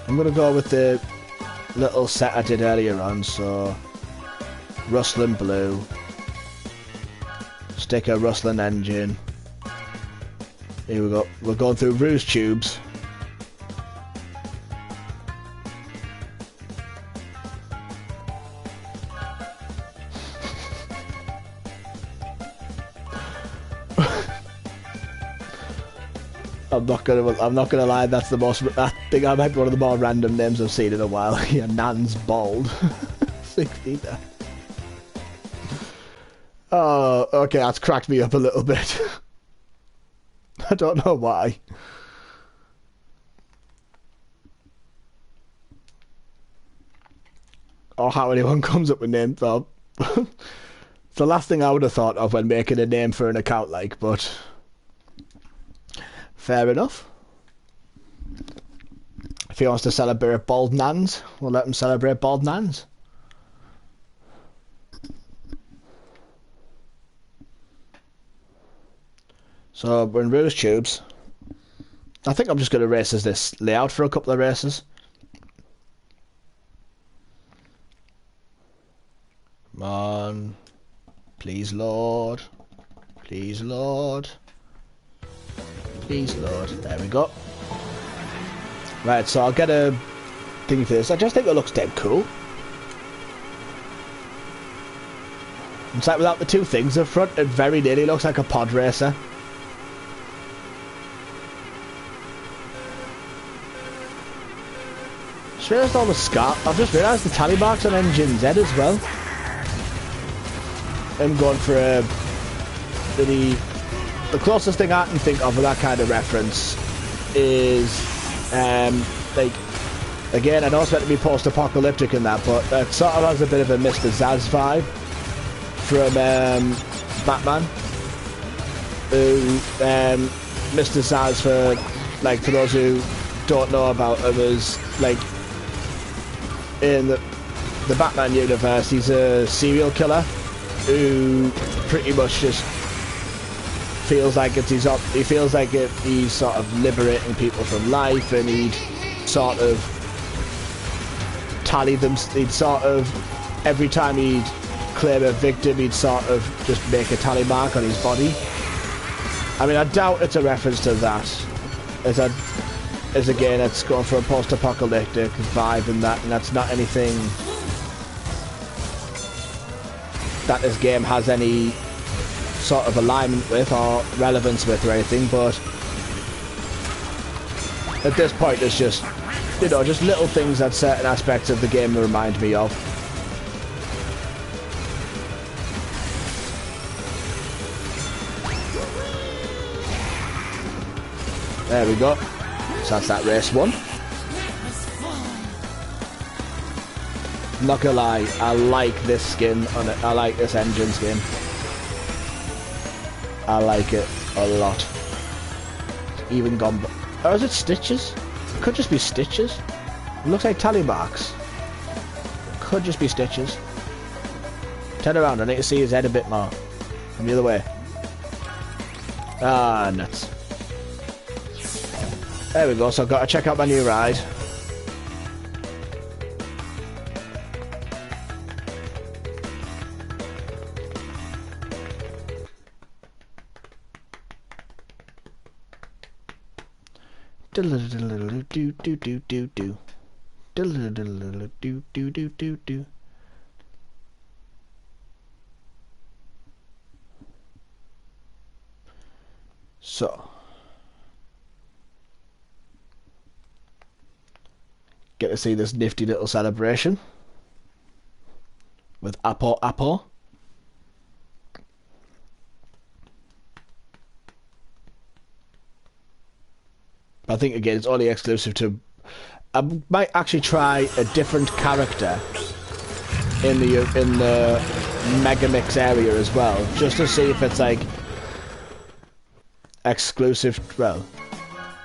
I'm gonna go with the little set I did earlier on, so Rustland Blue, sticker Rustland Engine. Here we go. We're going through Ruse Tubes. I'm not gonna lie, that's the most... I think I might be one of the more random names I've seen in a while. Yeah, Nan's Bald. 60 there. Oh, okay, that's cracked me up a little bit. I don't know why. Or how anyone comes up with names. Well, it's the last thing I would have thought of when making a name for an account, like, but... Fair enough. If he wants to celebrate Bald Nans, we'll let him celebrate Bald Nans. So we're in Ruse Tubes. I think I'm just going to race as this layout for a couple of races. Come on. Please, Lord. Please, Lord. Please, Lord. There we go. Right, so I'll get a thing for this. I just think it looks dead cool. It's like without the two things up front, it very nearly looks like a pod racer. Just realised all the I've just realised the tally marks on Engine Z as well. I'm going for a the closest thing I can think of that kind of reference is like, again, I know it's meant to be post-apocalyptic in that, but it sort of has a bit of a Mr. Zaz vibe from Batman. Who Mr. Zaz, for those who don't know about him, is like in the Batman universe, he's a serial killer who pretty much just feels like he's sort of liberating people from life, and he'd sort of tally them. He'd sort of, every time he'd claim a victim, he'd sort of just make a tally mark on his body. I mean, I doubt it's a reference to that, as again, it's going for a post-apocalyptic vibe and that's not anything that this game has any sort of alignment with or relevance with or anything, but at this point it's just, you know, just little things that certain aspects of the game remind me of. There we go. So that's that race one. Not gonna lie, I like this skin on it. I like this engine skin. I like it a lot. Even gone. Or is it stitches? It could just be stitches. It looks like tally marks. Could just be stitches. Turn around, I need to see his head a bit more. From the other way. Ah, nuts. There we go, so I've got to check out my new ride. So get to see this nifty little celebration with Apo. I think again it's only exclusive to. I might actually try a different character in the Megamix area as well, just to see if it's like exclusive. Well,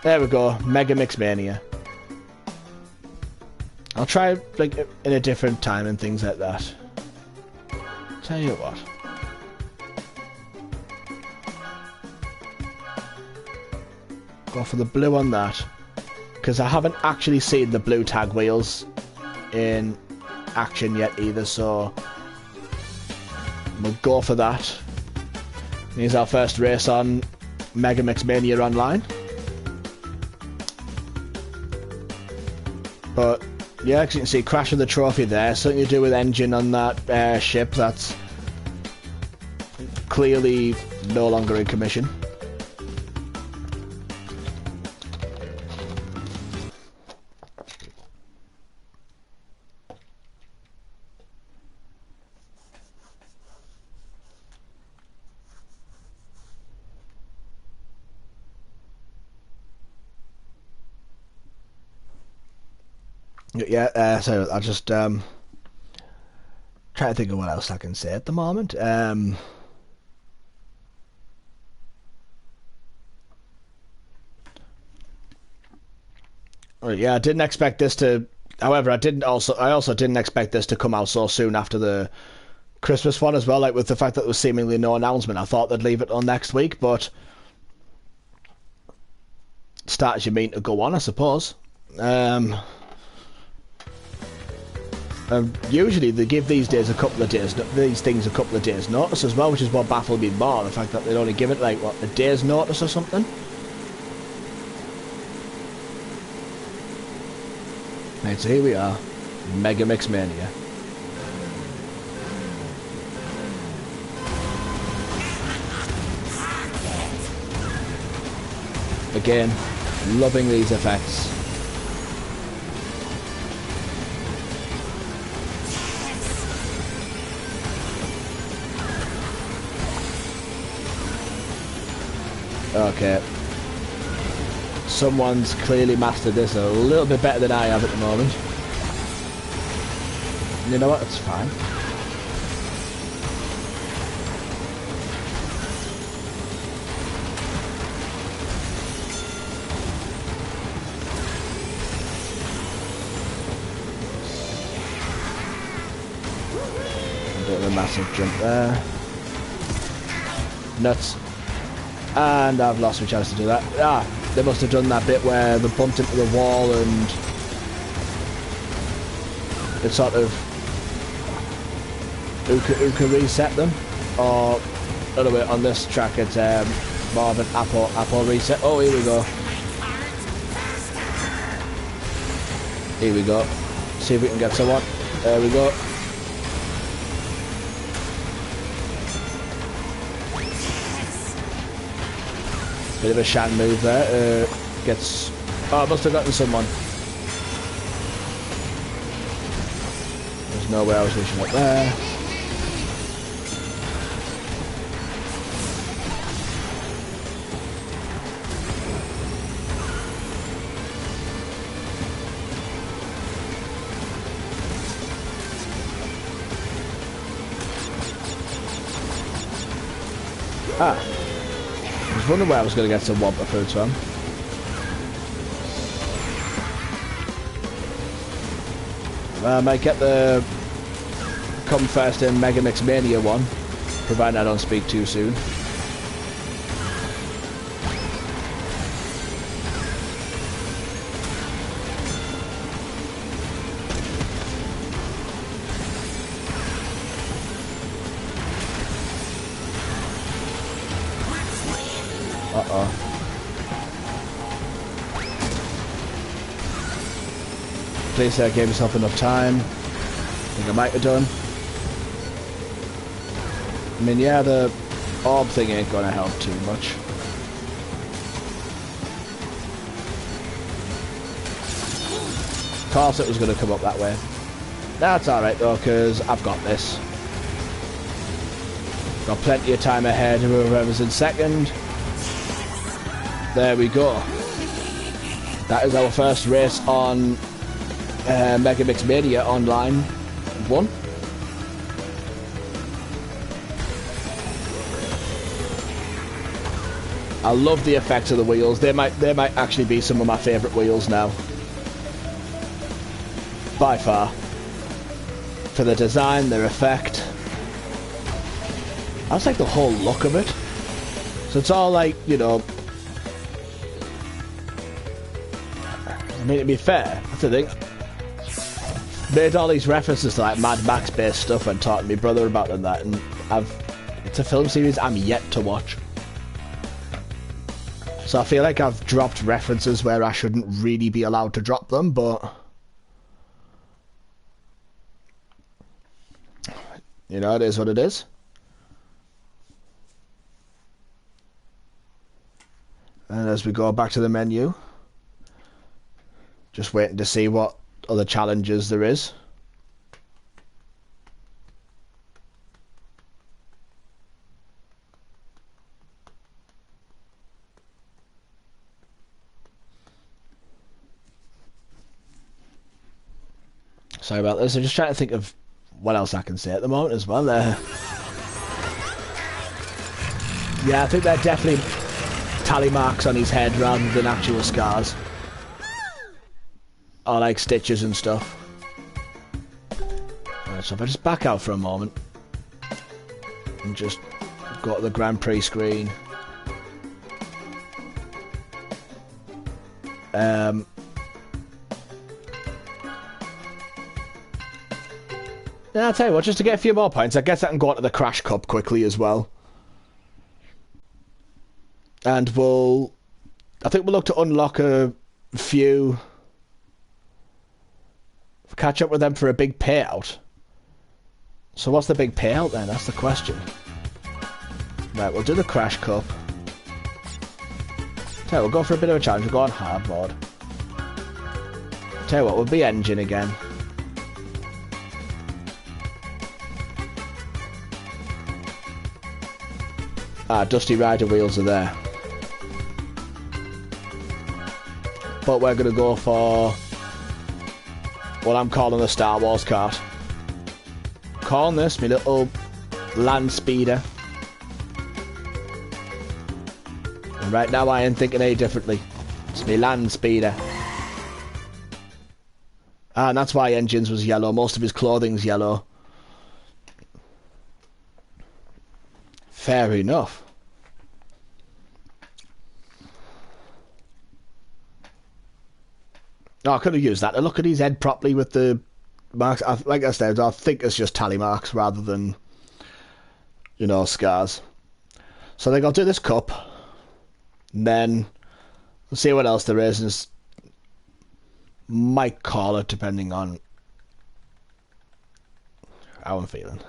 there we go, Megamix Mania. I'll try like in a different time and things like that. Tell you what. Go for the blue on that, because I haven't actually seen the blue tag wheels in action yet either, so we'll go for that. Here's our first race on Megamix Mania Online. But yeah, as you can see, crash of the trophy there, something to do with engine on that ship that's clearly no longer in commission. Yeah, so I'll just try to think of what else I can say at the moment. Yeah, I didn't expect this to. However, I also didn't expect this to come out so soon after the Christmas one as well. Like with the fact that there was seemingly no announcement, I thought they'd leave it on next week, but start as you mean to go on, I suppose. Usually they give these things a couple of days notice as well, which is what baffled me more, the fact that they'd only give it like what, a day's notice or something. Right, so here we are, Megamix Mania. Again, loving these effects. Okay. Someone's clearly mastered this a little bit better than I have at the moment. You know what? It's fine. Doing a massive jump there. Nuts. And I've lost my chance to do that. Ah, they must have done that bit where they bumped into the wall and it sort of who can reset them, or another way on this track it's more of an apple reset. Oh, here we go. Here we go. See if we can get someone. There we go. Bit of a shan move there. Gets. Oh, I must have gotten someone. There's no way I was reaching up there. Ah. I was wondering where I was going to get some Wampa fruits from. I might get the come first in Mega Mix Mania one, providing I don't speak too soon. Uh-oh. Please say I gave myself enough time. I think I might have done. I mean, yeah, the orb thing ain't gonna help too much. Of course it was gonna come up that way. That's alright though, because I've got this. Got plenty of time ahead of whoever's in second. There we go. That is our first race on Mega Mix Mania Online 1. I love the effects of the wheels. They might actually be some of my favourite wheels now. By far. For the design, their effect. I just like the whole look of it. So it's all like, you know, I mean, to be fair, that's the thing. Made all these references to like Mad Max based stuff and talked to my brother about them, that, and it's a film series I'm yet to watch. So I feel like I've dropped references where I shouldn't really be allowed to drop them, but you know, it is what it is. And as we go back to the menu, just waiting to see what other challenges there is. Sorry about this, I'm just trying to think of what else I can say at the moment as well. Yeah, I think they're definitely tally marks on his head rather than actual scars. Or like stitches and stuff. Right, so if I just back out for a moment and just go to the Grand Prix screen. Yeah, I'll tell you what, just to get a few more points, I guess I can go on to the Crash Cup quickly as well. And I think we'll look to unlock a few, catch up with them for a big payout. So what's the big payout then? That's the question. Right, we'll do the Crash Cup. Tell you, we'll go for a bit of a challenge. We'll go on hard mode. Tell you what, we'll be engine again. Ah, Dusty Rider wheels are there. But we're going to go for what I'm calling a Star Wars kart. Calling this my little land speeder. And right now I ain't thinking any differently. It's my land speeder. And that's why Engines was yellow. Most of his clothing's yellow. Fair enough. Oh, I could have used that to look at his head properly with the marks. Like I said, I think it's just tally marks rather than, you know, scars. So I think I'll do this cup. And then we'll see what else there is. And might call it depending on how I'm feeling.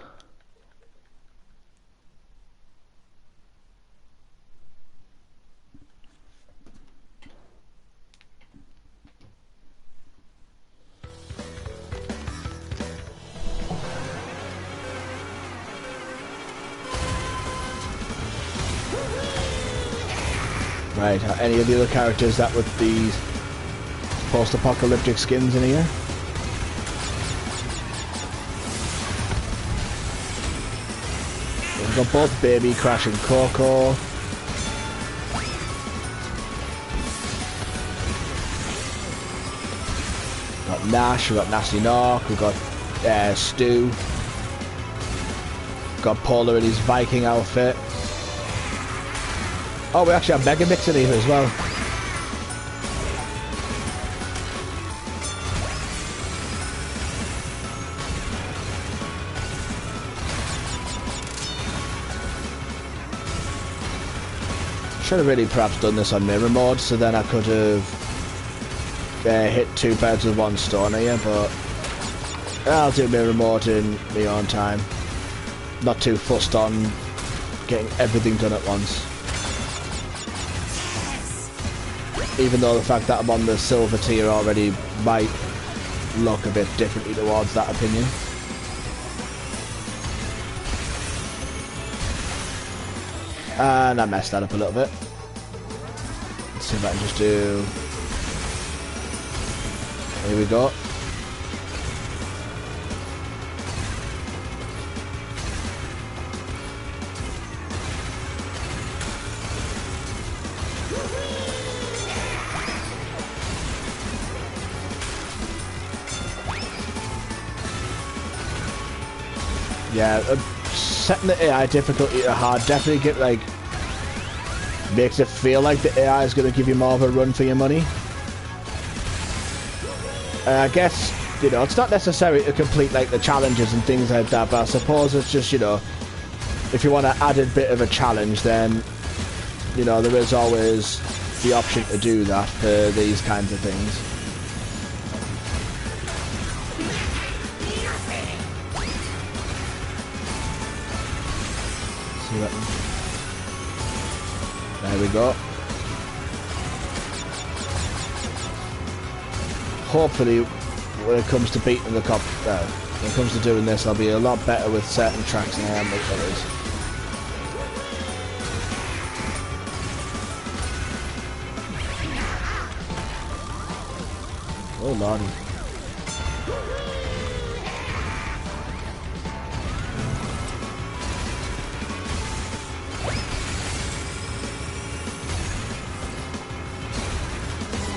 Right, any of the other characters that with these post-apocalyptic skins in here? We've got both Baby, Crash and Coco. We've got Nash, we've got Nasty Narc, we've got Stu. We've got Polar in his Viking outfit. Oh, we actually have Mega Mix in here as well. Should have really perhaps done this on mirror mode, so then I could have hit two birds with one stone here, but I'll do mirror mode in my own time. Not too fussed on getting everything done at once. Even though the fact that I'm on the silver tier already might look a bit differently towards that opinion. And I messed that up a little bit. Let's see if I can just do... Here we go. Yeah, setting the AI difficulty to hard definitely makes it feel like the AI is going to give you more of a run for your money. I guess, you know, it's not necessary to complete like the challenges and things like that, but I suppose it's just, you know, if you want to add a bit of a challenge, then, you know, there is always the option to do that for these kinds of things. There we go. Hopefully, when it comes to beating the cop, when it comes to doing this, I'll be a lot better with certain tracks than I am with others. Oh lordy.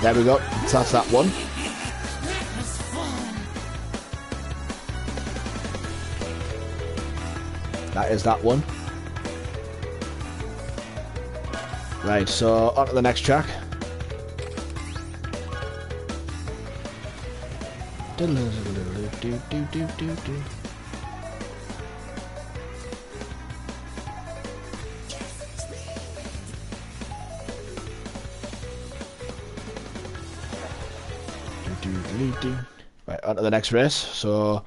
There we go. So that's that one. That is that one. Right, so on to the next track. Right, on to the next race. So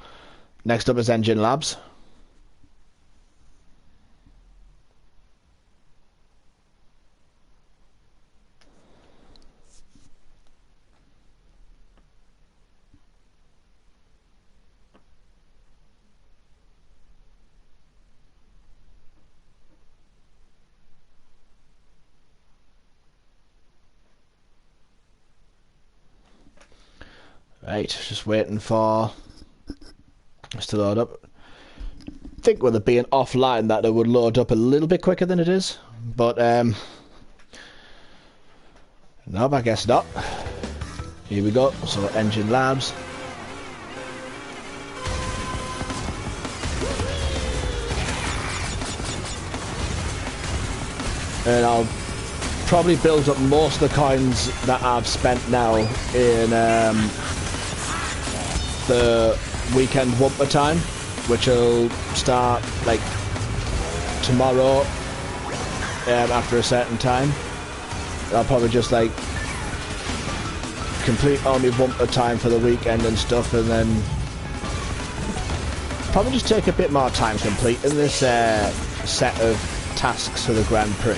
next up is Engine Labs. Right, just waiting for this to load up. I think with it being offline that it would load up a little bit quicker than it is, but no, I guess not. Here we go. So Engine Labs. And I'll probably build up most of the coins that I've spent now in the weekend Wumper time, which will start like tomorrow after a certain time. I'll probably just like complete all my Wumper time for the weekend and stuff, and then probably just take a bit more time completing this set of tasks for the Grand Prix.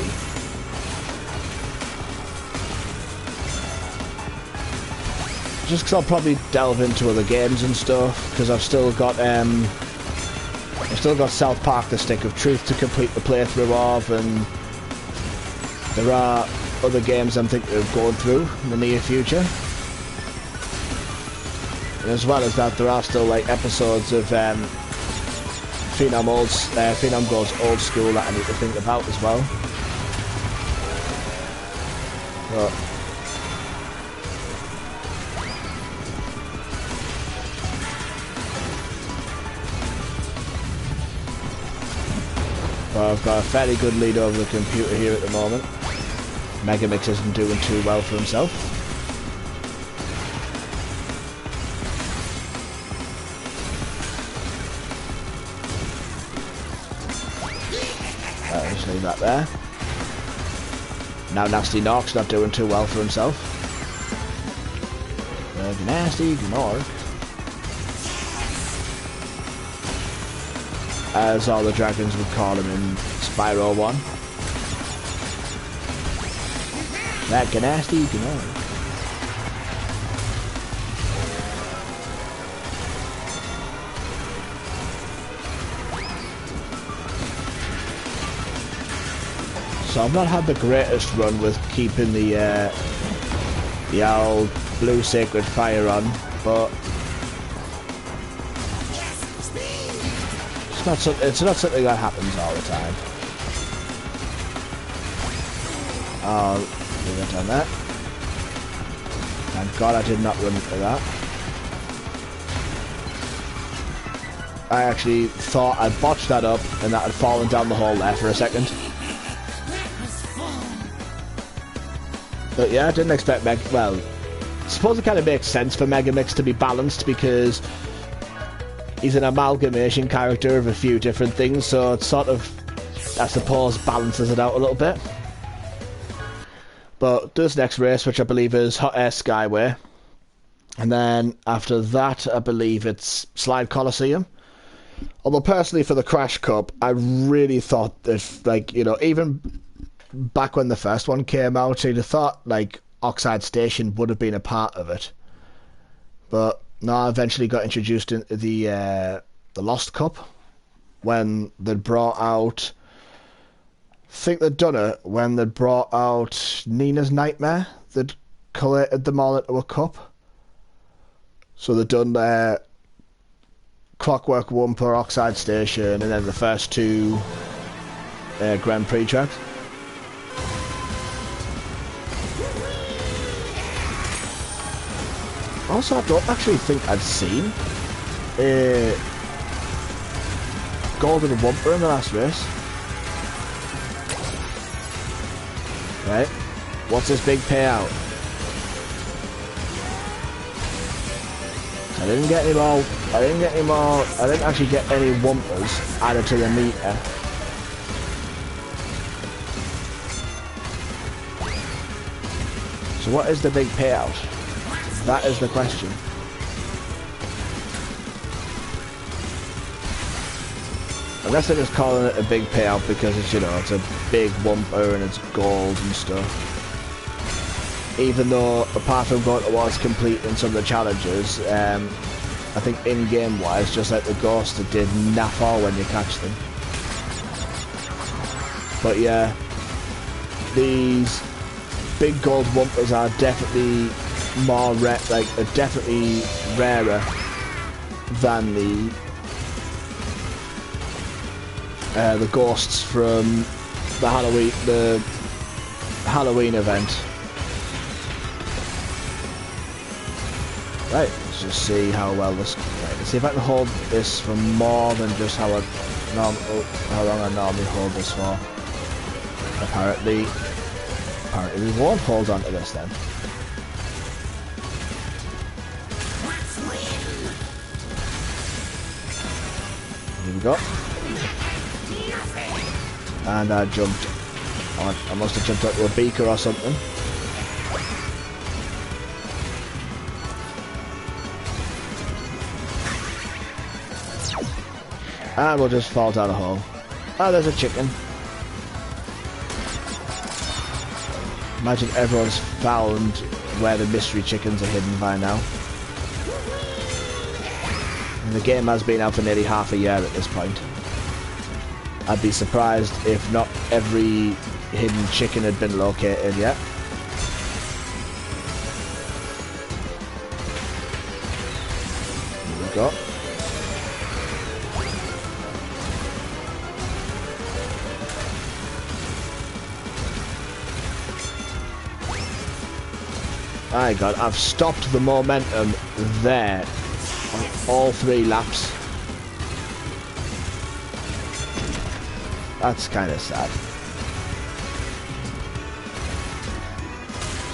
Just because I'll probably delve into other games and stuff, because I've still got South Park: The Stick of Truth to complete the playthrough of, and there are other games I'm thinking of going through in the near future. And as well as that, there are still like episodes of Phenom Goes Old School that I need to think about as well. But I've got a fairly good lead over the computer here at the moment. Megamix isn't doing too well for himself. Just leave that there. Now Nasty Nork's not doing too well for himself. Nasty Nork, as all the dragons would call him in Spyro 1. That Ganasty Gnark. So I've not had the greatest run with keeping the old blue sacred fire on, but it's not something that happens all the time. We went on that. Thank God I did not run into that. I actually thought I'd botched that up and that had fallen down the hole there for a second. But yeah, I didn't expect well, I suppose it kind of makes sense for Megamix to be balanced because he's an amalgamation character of a few different things, so it sort of, I suppose, balances it out a little bit. But this next race, which I believe is Hot Air Skyway, and then after that I believe it's Slide Coliseum. Although personally for the Crash Cup, I really thought that, like, you know, even back when the first one came out, I'd have thought like Oxide Station would have been a part of it. But no, I eventually got introduced into the Lost Cup when they brought out, I think they'd done it when they brought out Nina's Nightmare. They'd collated them all into a cup. So they'd done Clockwork Wumper, Oxide Station, and then the first two Grand Prix tracks. Also, I don't actually think I'd seen Golden Wumper in the last race. Right, what's this big payout? I didn't get any more. I didn't actually get any Wumpers added to the meter. So what is the big payout? That is the question. I guess they're just calling it a big payout because it's, you know, it's a big Wumper and it's gold and stuff. Even though, apart from going towards completing some of the challenges, I think in-game wise, just like the Ghost, it did naff all when you catch them. But yeah, these big gold Wumpers are definitely more rare, like definitely rarer than the ghosts from the Halloween event. Right, let's just see how well this. Right, let's see if I can hold this for more than just how long I normally hold this for. Apparently we won't hold on to this then. Here we go. And I jumped. I must have jumped onto a beaker or something. And we'll just fall down a hole. Oh, there's a chicken. Imagine everyone's found where the mystery chickens are hidden by now. And the game has been out for nearly half a year at this point. I'd be surprised if not every hidden chicken had been located yet. Here we go. My God, I've stopped the momentum there on all 3 laps. That's kind of sad.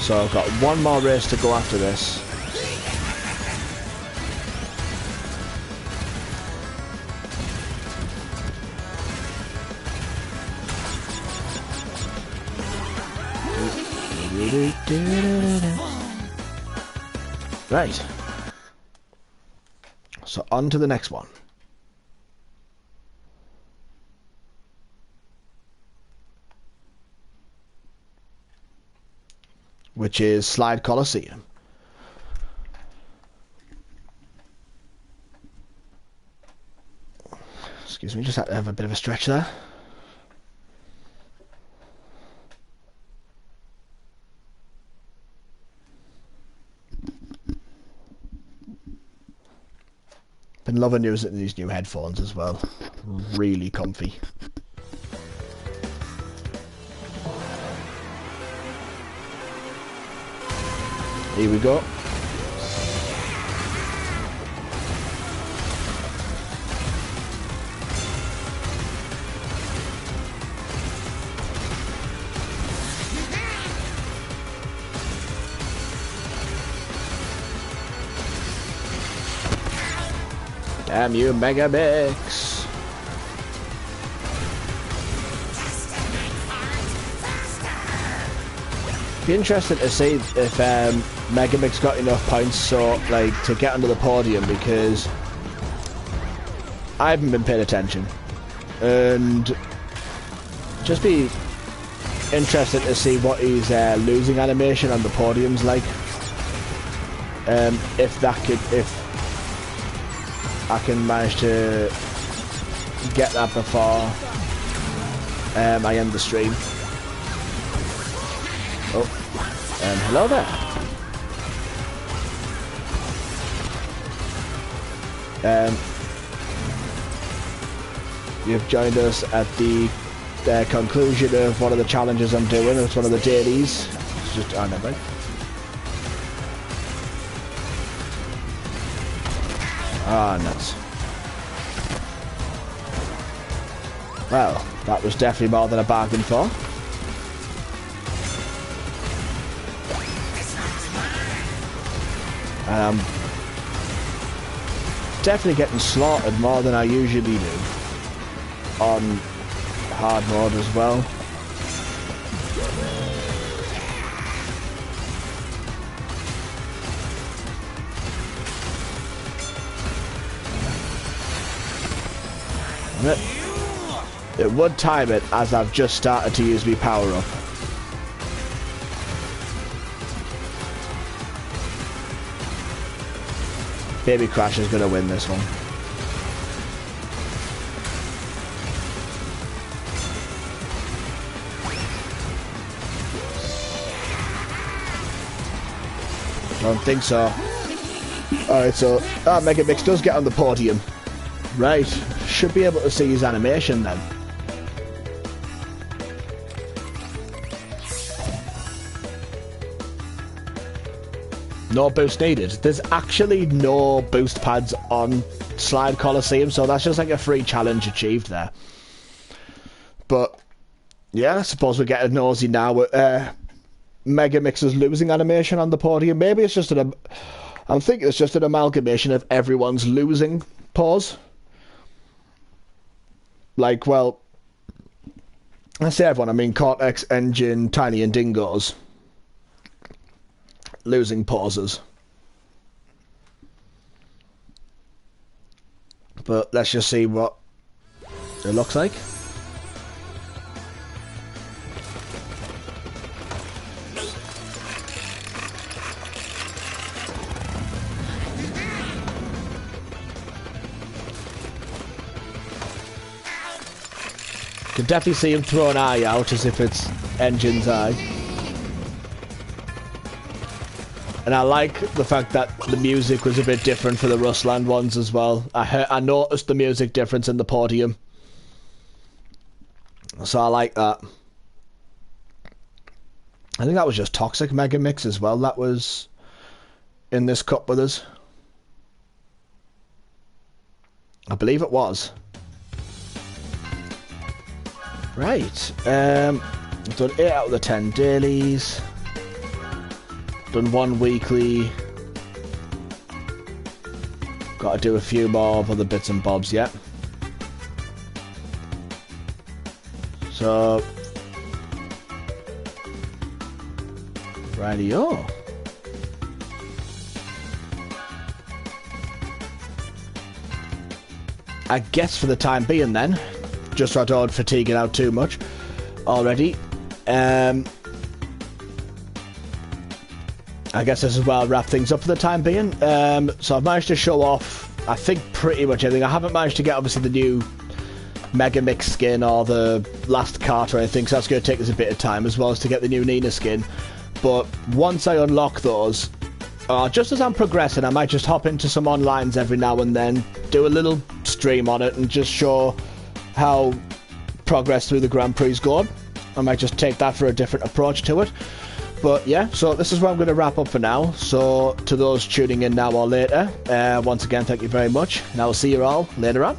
So I've got one more race to go after this. Right. So on to the next one. Which is Slide Coliseum. Excuse me, just had to have a bit of a stretch there. Been loving using these new headphones as well. Really comfy. Here we go. Damn you, Megamix! Be interested to see if Megamix got enough points so like to get onto the podium, because I haven't been paying attention, and just be interested to see what his losing animation on the podium's like. If I can manage to get that before I end the stream. Oh, hello there. You've joined us at the conclusion of one of the challenges I'm doing. It's one of the dailies. It's just, oh, never mind. Ah, nuts. Well, that was definitely more than I bargained for. And I'm definitely getting slaughtered more than I usually do on hard mode as well. It would time it as I've just started to use my power up. Baby Crash is going to win this one. don't think so. Alright, so Mega Mix does get on the podium. Right, should be able to see his animation then. No boost needed. There's actually no boost pads on Slide Coliseum, so that's just like a free challenge achieved there. But yeah, I suppose we're getting nosy now with Mega Mix's losing animation on the podium. Maybe it's just I'm thinking it's just an amalgamation of everyone's losing pause. Like, well, I say everyone, I mean Cortex, Engine, Tiny and Dingo's losing pauses. But let's just see what it looks like. Can definitely see him throw an eye out as if it's Engine's eye. And I like the fact that the music was a bit different for the Rustland ones as well. I noticed the music difference in the podium. So I like that. I think that was just Toxic Mega Mix as well. That was in this cup with us. I believe it was. Right, done 8 out of the 10 dailies, done 1 weekly, got to do a few more of other bits and bobs yet. So, rightio. I guess for the time being then, just so I don't fatigue it out too much already. I guess this is where I'll wrap things up for the time being. So I've managed to show off, I think, pretty much everything. I haven't managed to get, obviously, the new Mega Mix skin or the last cart or anything, so that's going to take us a bit of time, as well as to get the new Nina skin. But once I unlock those, just as I'm progressing, I might just hop into some onlines every now and then, do a little stream on it, and just show how progress through the Grand Prix is going. I might just take that for a different approach to it. But yeah, so this is where I'm going to wrap up for now. So to those tuning in now or later, once again, thank you very much. And I will see you all later on.